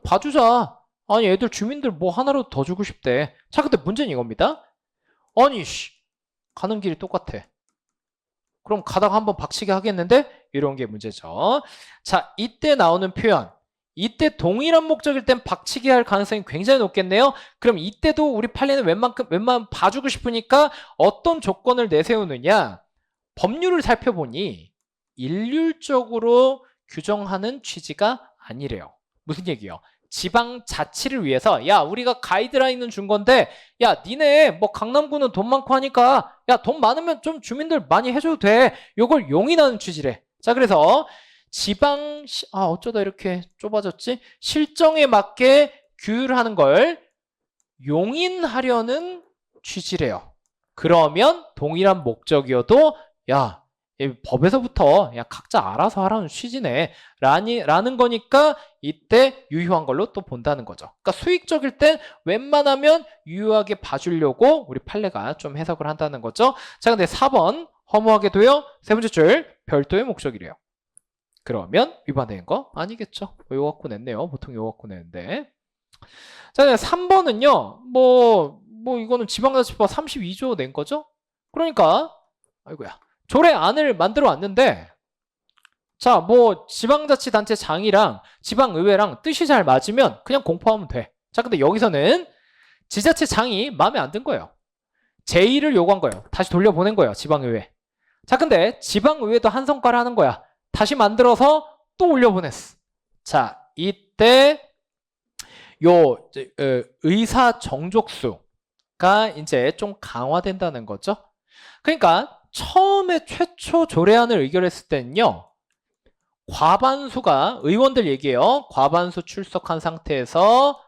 봐주자. 아니 애들 주민들 뭐 하나라도 더 주고 싶대. 자, 근데 문제는 이겁니다. 아니 가는 길이 똑같아. 그럼 가다가 한번 박치기 하겠는데? 이런 게 문제죠. 자, 이때 나오는 표현. 이때 동일한 목적일 땐 박치기 할 가능성이 굉장히 높겠네요. 그럼 이때도 우리 판례는 웬만하면 봐주고 싶으니까 어떤 조건을 내세우느냐? 법률을 살펴보니 일률적으로 규정하는 취지가 아니래요. 무슨 얘기요? 지방자치를 위해서 야 우리가 가이드라인은 준 건데 야 니네 뭐 강남구는 돈 많고 하니까 야 돈 많으면 좀 주민들 많이 해줘도 돼. 요걸 용인하는 취지래. 자, 그래서 어쩌다 이렇게 좁아졌지? 실정에 맞게 규율하는 걸 용인하려는 취지래요. 그러면 동일한 목적이어도 야 법에서부터 각자 알아서 하라는 취지네 라는 거니까 이때 유효한 걸로 또 본다는 거죠. 그러니까 수익적일 땐 웬만하면 유효하게 봐주려고 우리 판례가 좀 해석을 한다는 거죠. 자, 근데 4번 허무하게도요. 세 번째 줄 별도의 목적이래요. 그러면 위반된 거 아니겠죠. 요 갖고 냈네요. 보통 요 갖고 내는데. 자, 3번은요. 뭐 이거는 지방자치법 32조 낸 거죠. 그러니까 아이고야. 조례안을 만들어 왔는데 자, 뭐 지방자치단체장이랑 지방의회랑 뜻이 잘 맞으면 그냥 공포하면 돼. 자, 근데 여기서는 지자체장이 마음에 안 든 거예요. 제2를 요구한 거예요. 다시 돌려보낸 거예요. 지방의회. 자, 근데 지방의회도 한 성과를 하는 거야. 다시 만들어서 또 올려보냈어. 자, 이때 의사 정족수가 이제 좀 강화된다는 거죠. 그러니까 처음에 최초 조례안을 의결했을 때는요. 과반수가 의원들 얘기해요. 과반수 출석한 상태에서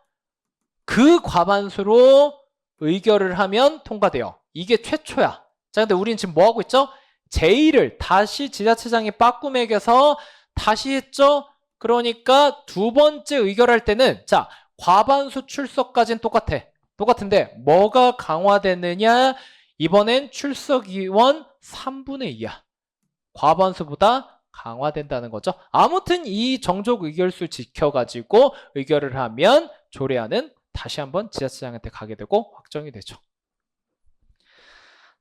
그 과반수로 의결을 하면 통과돼요. 이게 최초야. 자, 근데 우리는 지금 뭐 하고 있죠? 제1을 다시 지자체장이 빠꾸매겨서 다시 했죠? 그러니까 두 번째 의결할 때는 자, 과반수 출석까지는 똑같아. 똑같은데 뭐가 강화되느냐? 이번엔 출석의원 3분의 2야. 과반수보다 강화된다는 거죠. 아무튼 이 정족 의결수 지켜가지고 의결을 하면 조례안은 다시 한번 지자체장한테 가게 되고 확정이 되죠.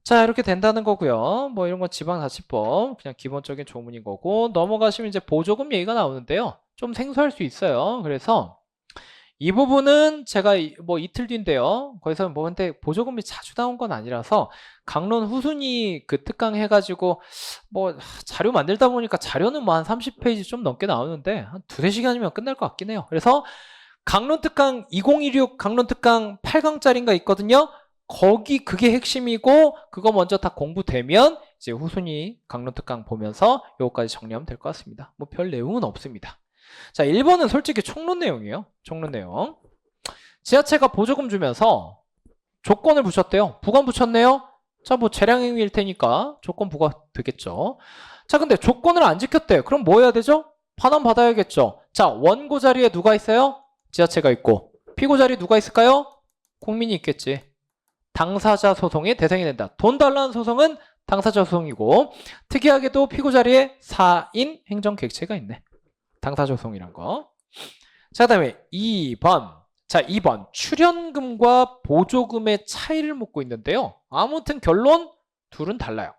자, 이렇게 된다는 거고요. 뭐 이런 건 지방자치법 그냥 기본적인 조문인 거고, 넘어가시면 이제 보조금 얘기가 나오는데요. 좀 생소할 수 있어요. 그래서 이 부분은 제가 뭐 이틀 뒤인데요. 거기서 뭐 근데 보조금이 자주 나온 건 아니라서 강론 후순위 그 특강 해가지고 뭐 자료 만들다 보니까 자료는 뭐 한 30페이지 좀 넘게 나오는데 한 2~3시간이면 끝날 것 같긴 해요. 그래서 강론 특강 2016 강론 특강 8강짜리인가 있거든요. 거기 그게 핵심이고 그거 먼저 다 공부되면 이제 후순위 강론 특강 보면서 요거까지 정리하면 될 것 같습니다. 뭐 별 내용은 없습니다. 자, 1번은 솔직히 총론 내용이에요. 총론 내용. 지자체가 보조금 주면서 조건을 붙였대요. 부관 붙였네요. 자, 뭐 재량행위일 테니까 조건 부과 되겠죠. 자, 근데 조건을 안 지켰대. 그럼 뭐 해야 되죠? 반환 받아야겠죠. 자, 원고 자리에 누가 있어요? 지자체가 있고. 피고 자리에 누가 있을까요? 국민이 있겠지. 당사자 소송의 대상이 된다. 돈 달라는 소송은 당사자 소송이고, 특이하게도 피고 자리에 4인 행정객체가 있네. 당사자 소송이란 거. 자, 그 다음에 2번. 자, 2번. 출연금과 보조금의 차이를 묻고 있는데요. 아무튼 결론 둘은 달라요.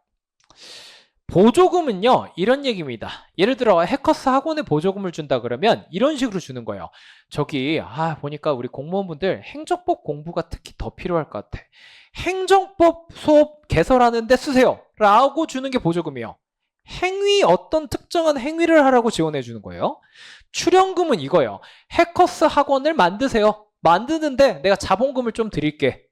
보조금은요, 이런 얘기입니다. 예를 들어 해커스 학원에 보조금을 준다 그러면 이런 식으로 주는 거예요. 저기 보니까 우리 공무원분들 행정법 공부가 특히 더 필요할 것 같아. 행정법 수업 개설하는데 쓰세요 라고 주는 게 보조금이에요. 행위, 어떤 특정한 행위를 하라고 지원해 주는 거예요. 출연금은 이거예요. 해커스 학원을 만드세요. 만드는데 내가 자본금을 좀 드릴게.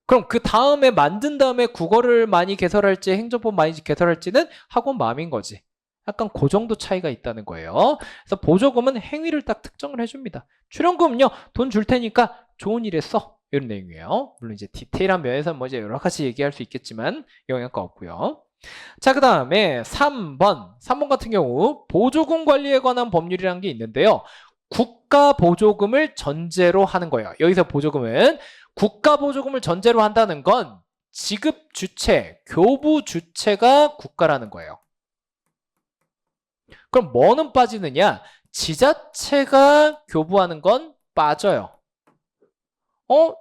그럼 그 다음에 만든 다음에 국어를 많이 개설할지 행정법 많이 개설할지는 학원 마음인 거지. 약간 그 정도 차이가 있다는 거예요. 그래서 보조금은 행위를 딱 특정을 해줍니다. 출연금은요, 돈 줄 테니까 좋은 일에 써. 이런 내용이에요. 물론 이제 디테일한 면에서는 뭐 이제 여러 가지 얘기할 수 있겠지만 영향가 없고요. 자, 그 다음에 3번 같은 경우 보조금 관리에 관한 법률이라는 게 있는데요. 국가 보조금을 전제로 하는 거예요. 여기서 보조금은 국가 보조금을 전제로 한다는 건 지급 주체, 교부 주체가 국가라는 거예요. 그럼 뭐는 빠지느냐? 지자체가 교부하는 건 빠져요.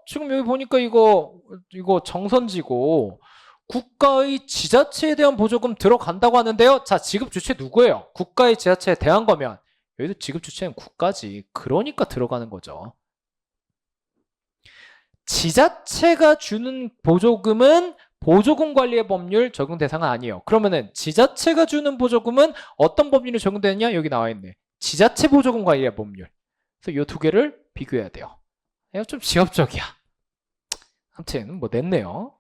지금 여기 보니까 이거 정선지고 국가의 지자체에 대한 보조금 들어간다고 하는데요. 자, 지급 주체 누구예요? 국가의 지자체에 대한 거면 여기도 지급 주체는 국가지. 그러니까 들어가는 거죠. 지자체가 주는 보조금은 보조금 관리의 법률 적용 대상은 아니에요. 그러면은 지자체가 주는 보조금은 어떤 법률이 적용되느냐? 여기 나와 있네. 지자체 보조금 관리의 법률. 그래서 이 두 개를 비교해야 돼요. 이거 좀 지엽적이야. 아무튼 뭐 냈네요.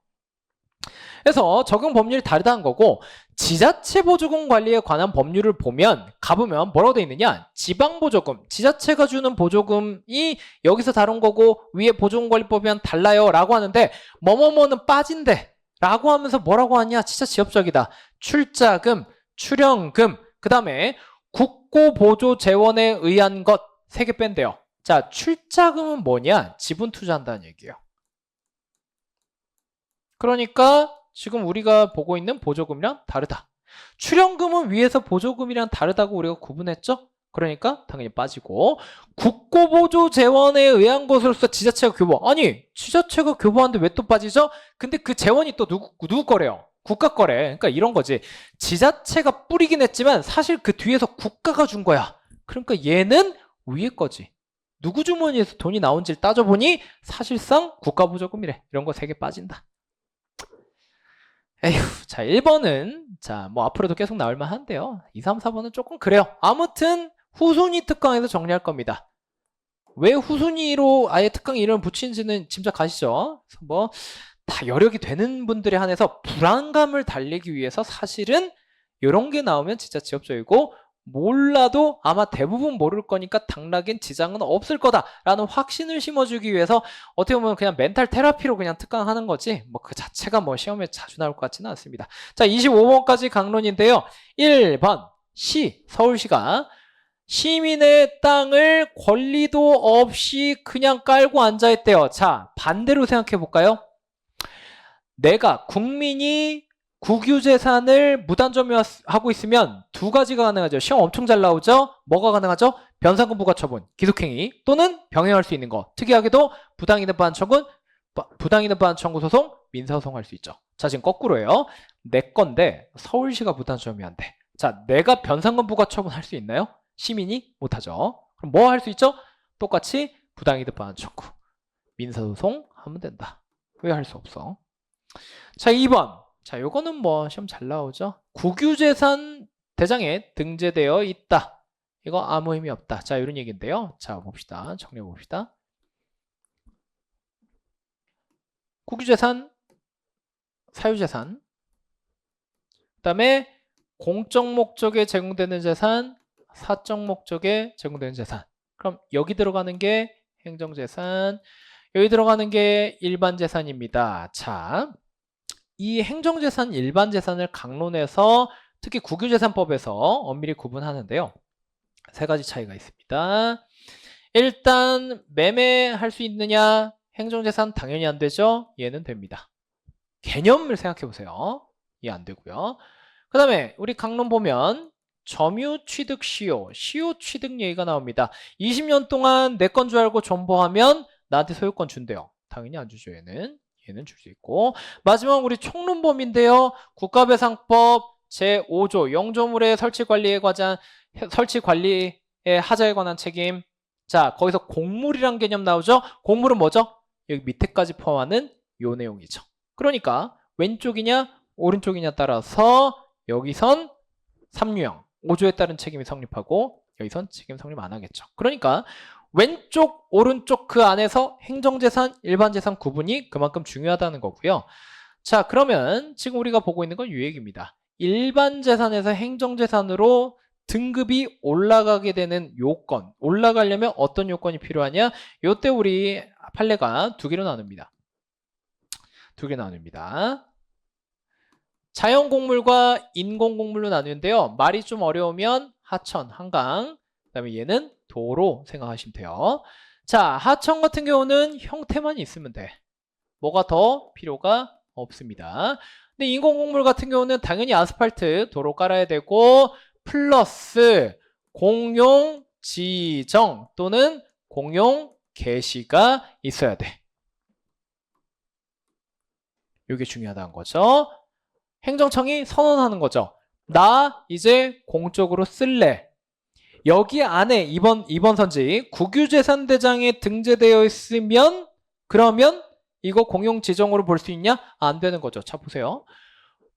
그래서 적용 법률이 다르다는 거고, 지자체 보조금 관리에 관한 법률을 가보면 뭐라고 돼 있느냐? 지방보조금, 지자체가 주는 보조금이 여기서 다룬 거고 위에 보조금관리법이랑 달라요 라고 하는데 뭐뭐뭐는 빠진대 라고 하면서 뭐라고 하냐? 진짜 지엽적이다. 출자금, 출연금, 그 다음에 국고보조재원에 의한 것 3개 뺀대요. 자, 출자금은 뭐냐? 지분 투자한다는 얘기예요. 그러니까 지금 우리가 보고 있는 보조금이랑 다르다. 출연금은 위에서 보조금이랑 다르다고 우리가 구분했죠? 그러니까 당연히 빠지고, 국고보조재원에 의한 것으로서 지자체가 교부. 아니, 지자체가 교부하는데 왜 또 빠지죠? 근데 그 재원이 또 누구 거래요? 국가 거래. 그러니까 이런 거지. 지자체가 뿌리긴 했지만 사실 그 뒤에서 국가가 준 거야. 그러니까 얘는 위에 거지. 누구 주머니에서 돈이 나온지를 따져보니 사실상 국가보조금이래. 이런 거 3개 빠진다. 에휴, 자, 1번은, 자, 뭐 앞으로도 계속 나올 만한데요. 2, 3, 4번은 조금 그래요. 아무튼, 후순위 특강에서 정리할 겁니다. 왜 후순위로 아예 특강 이름을 붙인지는 짐작가시죠? 뭐, 다 여력이 되는 분들에 한해서 불안감을 달래기 위해서 사실은 이런 게 나오면 진짜 지엽적이고, 몰라도 아마 대부분 모를 거니까 당락엔 지장은 없을 거다라는 확신을 심어주기 위해서 어떻게 보면 그냥 멘탈 테라피로 그냥 특강하는 거지 뭐 그 자체가 뭐 시험에 자주 나올 것 같지는 않습니다. 자, 25번까지 강론인데요. 1번 서울시가 시민의 땅을 권리도 없이 그냥 깔고 앉아있대요. 자, 반대로 생각해 볼까요? 내가 국민이 국유재산을 무단점유하고 있으면 두 가지가 가능하죠. 시험 엄청 잘 나오죠? 뭐가 가능하죠? 변상금 부과처분, 기속행위 또는 병행할 수 있는 거. 특이하게도 부당이득 반환 청구 소송, 민사소송할 수 있죠. 자, 지금 거꾸로예요. 내 건데 서울시가 무단점유한대. 자, 내가 변상금 부과처분 할 수 있나요? 시민이 못하죠. 그럼 뭐 할 수 있죠? 똑같이 부당이득 반환 청구, 민사소송 하면 된다. 왜 할 수 없어? 자, 2번. 자, 요거는 뭐 시험 잘 나오죠. 국유재산 대장에 등재되어 있다. 이거 아무 의미 없다. 자, 이런 얘기인데요. 자, 봅시다. 정리해 봅시다. 국유재산, 사유재산, 그 다음에 공적 목적에 제공되는 재산, 사적 목적에 제공되는 재산. 그럼 여기 들어가는 게 행정재산, 여기 들어가는 게 일반재산입니다. 자, 이 행정재산, 일반재산을 강론에서 특히 국유재산법에서 엄밀히 구분하는데요. 세 가지 차이가 있습니다. 일단 매매할 수 있느냐? 행정재산 당연히 안 되죠? 얘는 됩니다. 개념을 생각해 보세요. 얘 안 되고요. 그 다음에 우리 강론 보면 점유 취득 시효 취득 얘기가 나옵니다. 20년 동안 내 건 줄 알고 존버하면 나한테 소유권 준대요. 당연히 안 주죠. 얘는 줄 수 있고. 마지막 우리 총론범인데요. 국가배상법 제5조 영조물의 설치관리에 하자에 관한 책임. 자, 거기서 곡물이란 개념 나오죠. 곡물은 뭐죠? 여기 밑에까지 포함하는 요 내용이죠. 그러니까 왼쪽이냐 오른쪽이냐 따라서 여기선 삼류형 5조에 따른 책임이 성립하고 여기선 책임 성립 안 하겠죠. 그러니까 왼쪽 오른쪽 그 안에서 행정재산 일반재산 구분이 그만큼 중요하다는 거고요. 자, 그러면 지금 우리가 보고 있는 건 이 얘기입니다. 일반재산에서 행정재산으로 등급이 올라가게 되는 요건, 올라가려면 어떤 요건이 필요하냐? 요때 우리 판례가 두 개로 나눕니다. 자연곡물과 인공곡물로 나누는데요. 말이 좀 어려우면 하천, 한강, 그 다음에 얘는 도로 생각하시면 돼요. 자, 하천 같은 경우는 형태만 있으면 돼. 뭐가 더 필요가 없습니다. 근데 인공곡물 같은 경우는 당연히 아스팔트, 도로 깔아야 되고 플러스 공용 지정 또는 공용 개시가 있어야 돼. 이게 중요하다는 거죠. 행정청이 선언하는 거죠. 나 이제 공적으로 쓸래. 여기 안에 2번 선지 국유재산대장에 등재되어 있으면 그러면 이거 공용지정으로 볼 수 있냐? 안 되는 거죠. 자, 보세요.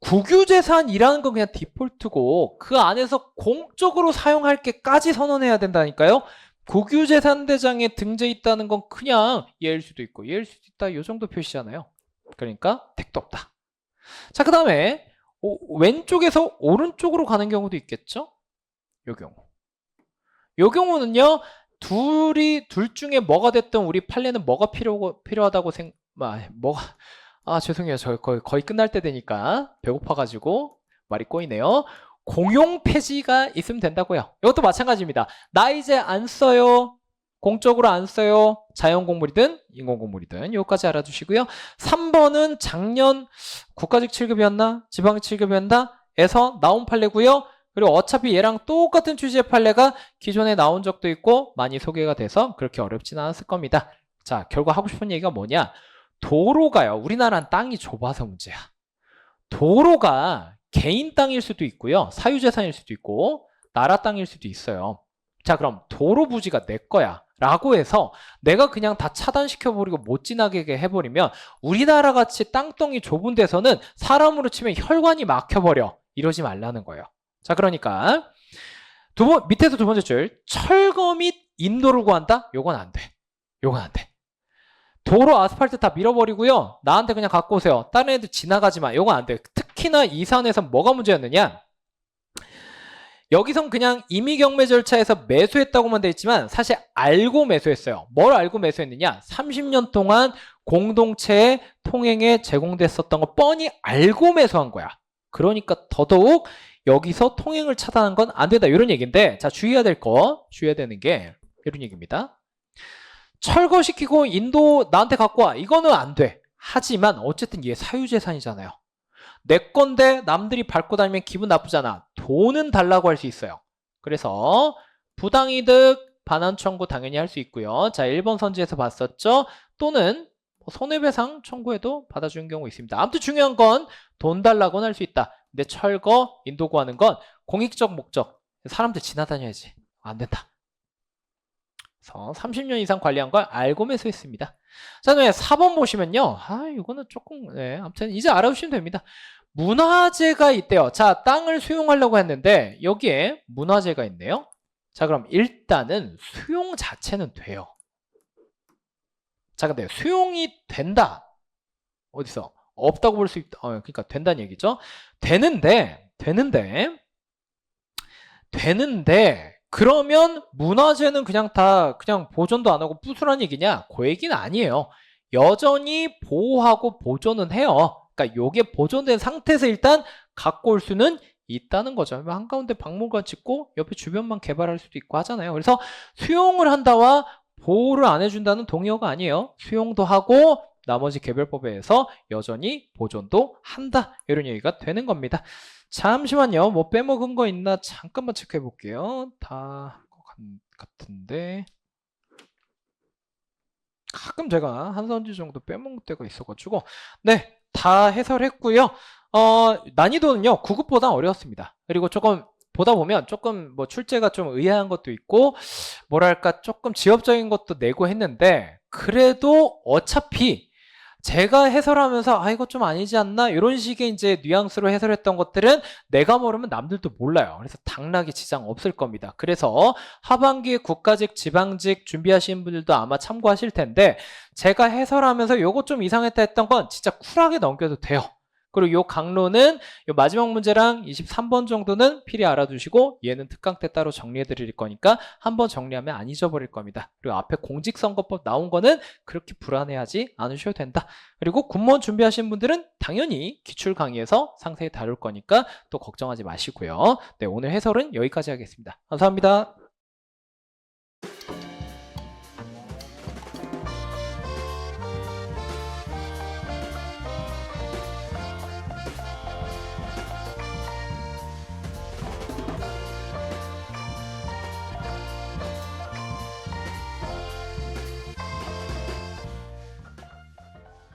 국유재산이라는 건 그냥 디폴트고 그 안에서 공적으로 사용할 게까지 선언해야 된다니까요. 국유재산대장에 등재 있다는 건 그냥 얘일 수도 있고 얘일 수도 있다 이 정도 표시잖아요. 그러니까 택도 없다. 자, 그 다음에 왼쪽에서 오른쪽으로 가는 경우도 있겠죠? 요 경우는요, 둘 중에 뭐가 됐든 우리 판례는 뭐가 필요하다고 죄송해요. 저 거의 끝날 때 되니까 배고파가지고 말이 꼬이네요. 공용 폐지가 있으면 된다고요. 이것도 마찬가지입니다. 나 이제 안 써요. 공적으로 안 써요. 자연곡물이든 인공곡물이든 여기까지 알아두시고요. 3번은 작년 국가직 7급이었나? 지방직 7급이었나? 에서 나온 판례고요. 그리고 어차피 얘랑 똑같은 취지의 판례가 기존에 나온 적도 있고 많이 소개가 돼서 그렇게 어렵진 않았을 겁니다. 자, 결국 하고 싶은 얘기가 뭐냐? 도로가요. 우리나라는 땅이 좁아서 문제야. 도로가 개인 땅일 수도 있고요. 사유재산일 수도 있고 나라 땅일 수도 있어요. 자, 그럼 도로 부지가 내 거야. 라고 해서 내가 그냥 다 차단시켜버리고 못 지나게 해버리면 우리나라 같이 땅덩이 좁은 데서는 사람으로 치면 혈관이 막혀버려. 이러지 말라는 거예요. 자, 그러니까 밑에서 두 번째 줄, 철거 및 인도를 구한다? 요건 안 돼. 요건 안 돼. 도로 아스팔트 다 밀어버리고요. 나한테 그냥 갖고 오세요. 다른 애들 지나가지 마. 요건 안 돼. 특히나 이 사안에서 뭐가 문제였느냐? 여기선 그냥 임의경매 절차에서 매수했다고만 돼 있지만 사실 알고 매수했어요. 뭘 알고 매수했느냐? 30년 동안 공동체의 통행에 제공됐었던 거 뻔히 알고 매수한 거야. 그러니까 더더욱 여기서 통행을 차단한 건 안 된다. 이런 얘기인데, 자, 주의해야 되는 게 이런 얘기입니다. 철거시키고 인도 나한테 갖고 와. 이거는 안 돼. 하지만 어쨌든 얘 사유재산이잖아요. 내 건데 남들이 밟고 다니면 기분 나쁘잖아. 돈은 달라고 할 수 있어요. 그래서 부당이득 반환 청구 당연히 할 수 있고요. 자, 1번 선지에서 봤었죠. 또는 손해배상 청구해도 받아주는 경우 있습니다. 아무튼 중요한 건 돈 달라고는 할 수 있다. 근데 철거, 인도 구하는 건 공익적 목적. 사람들 지나다녀야지. 안 된다. 그래서 30년 이상 관리한 걸 알고 매수했습니다. 자, 그다음에 4번 보시면요. 이거는 조금, 네, 아무튼 이제 알아두시면 됩니다. 문화재가 있대요. 자, 땅을 수용하려고 했는데 여기에 문화재가 있네요. 자, 그럼 일단은 수용 자체는 돼요. 자, 근데 수용이 된다. 어디서? 없다고 볼 수 있다. 그러니까 된다는 얘기죠. 되는데 그러면 문화재는 그냥 보존도 안 하고 부수란 얘기냐? 그 얘기는 아니에요. 여전히 보호하고 보존은 해요. 그러니까 요게 보존된 상태에서 일단 갖고 올 수는 있다는 거죠. 한가운데 박물관 짓고 옆에 주변만 개발할 수도 있고 하잖아요. 그래서 수용을 한다와 보호를 안 해준다는 동의어가 아니에요. 수용도 하고 나머지 개별법에 의해서 여전히 보존도 한다. 이런 얘기가 되는 겁니다. 잠시만요. 뭐 빼먹은 거 있나 잠깐만 체크해 볼게요. 다 같은데 가끔 제가 한 선지 정도 빼먹을 때가 있어가지고 네, 다 해설했고요. 난이도는요 9급보다 어려웠습니다. 그리고 조금 보다 보면 조금 뭐 출제가 좀 의아한 것도 있고 뭐랄까 조금 지엽적인 것도 내고 했는데 그래도 어차피 제가 해설하면서 이거 좀 아니지 않나 이런 식의 이제 뉘앙스로 해설했던 것들은 내가 모르면 남들도 몰라요. 그래서 당락에 지장 없을 겁니다. 그래서 하반기에 국가직, 지방직 준비하시는 분들도 아마 참고하실 텐데 제가 해설하면서 요거 좀 이상했다 했던 건 진짜 쿨하게 넘겨도 돼요. 그리고 요 강론은 요 마지막 문제랑 23번 정도는 필히 알아두시고 얘는 특강 때 따로 정리해 드릴 거니까 한번 정리하면 안 잊어버릴 겁니다. 그리고 앞에 공직선거법 나온 거는 그렇게 불안해하지 않으셔도 된다. 그리고 군무원 준비하시는 분들은 당연히 기출 강의에서 상세히 다룰 거니까 또 걱정하지 마시고요. 네, 오늘 해설은 여기까지 하겠습니다. 감사합니다.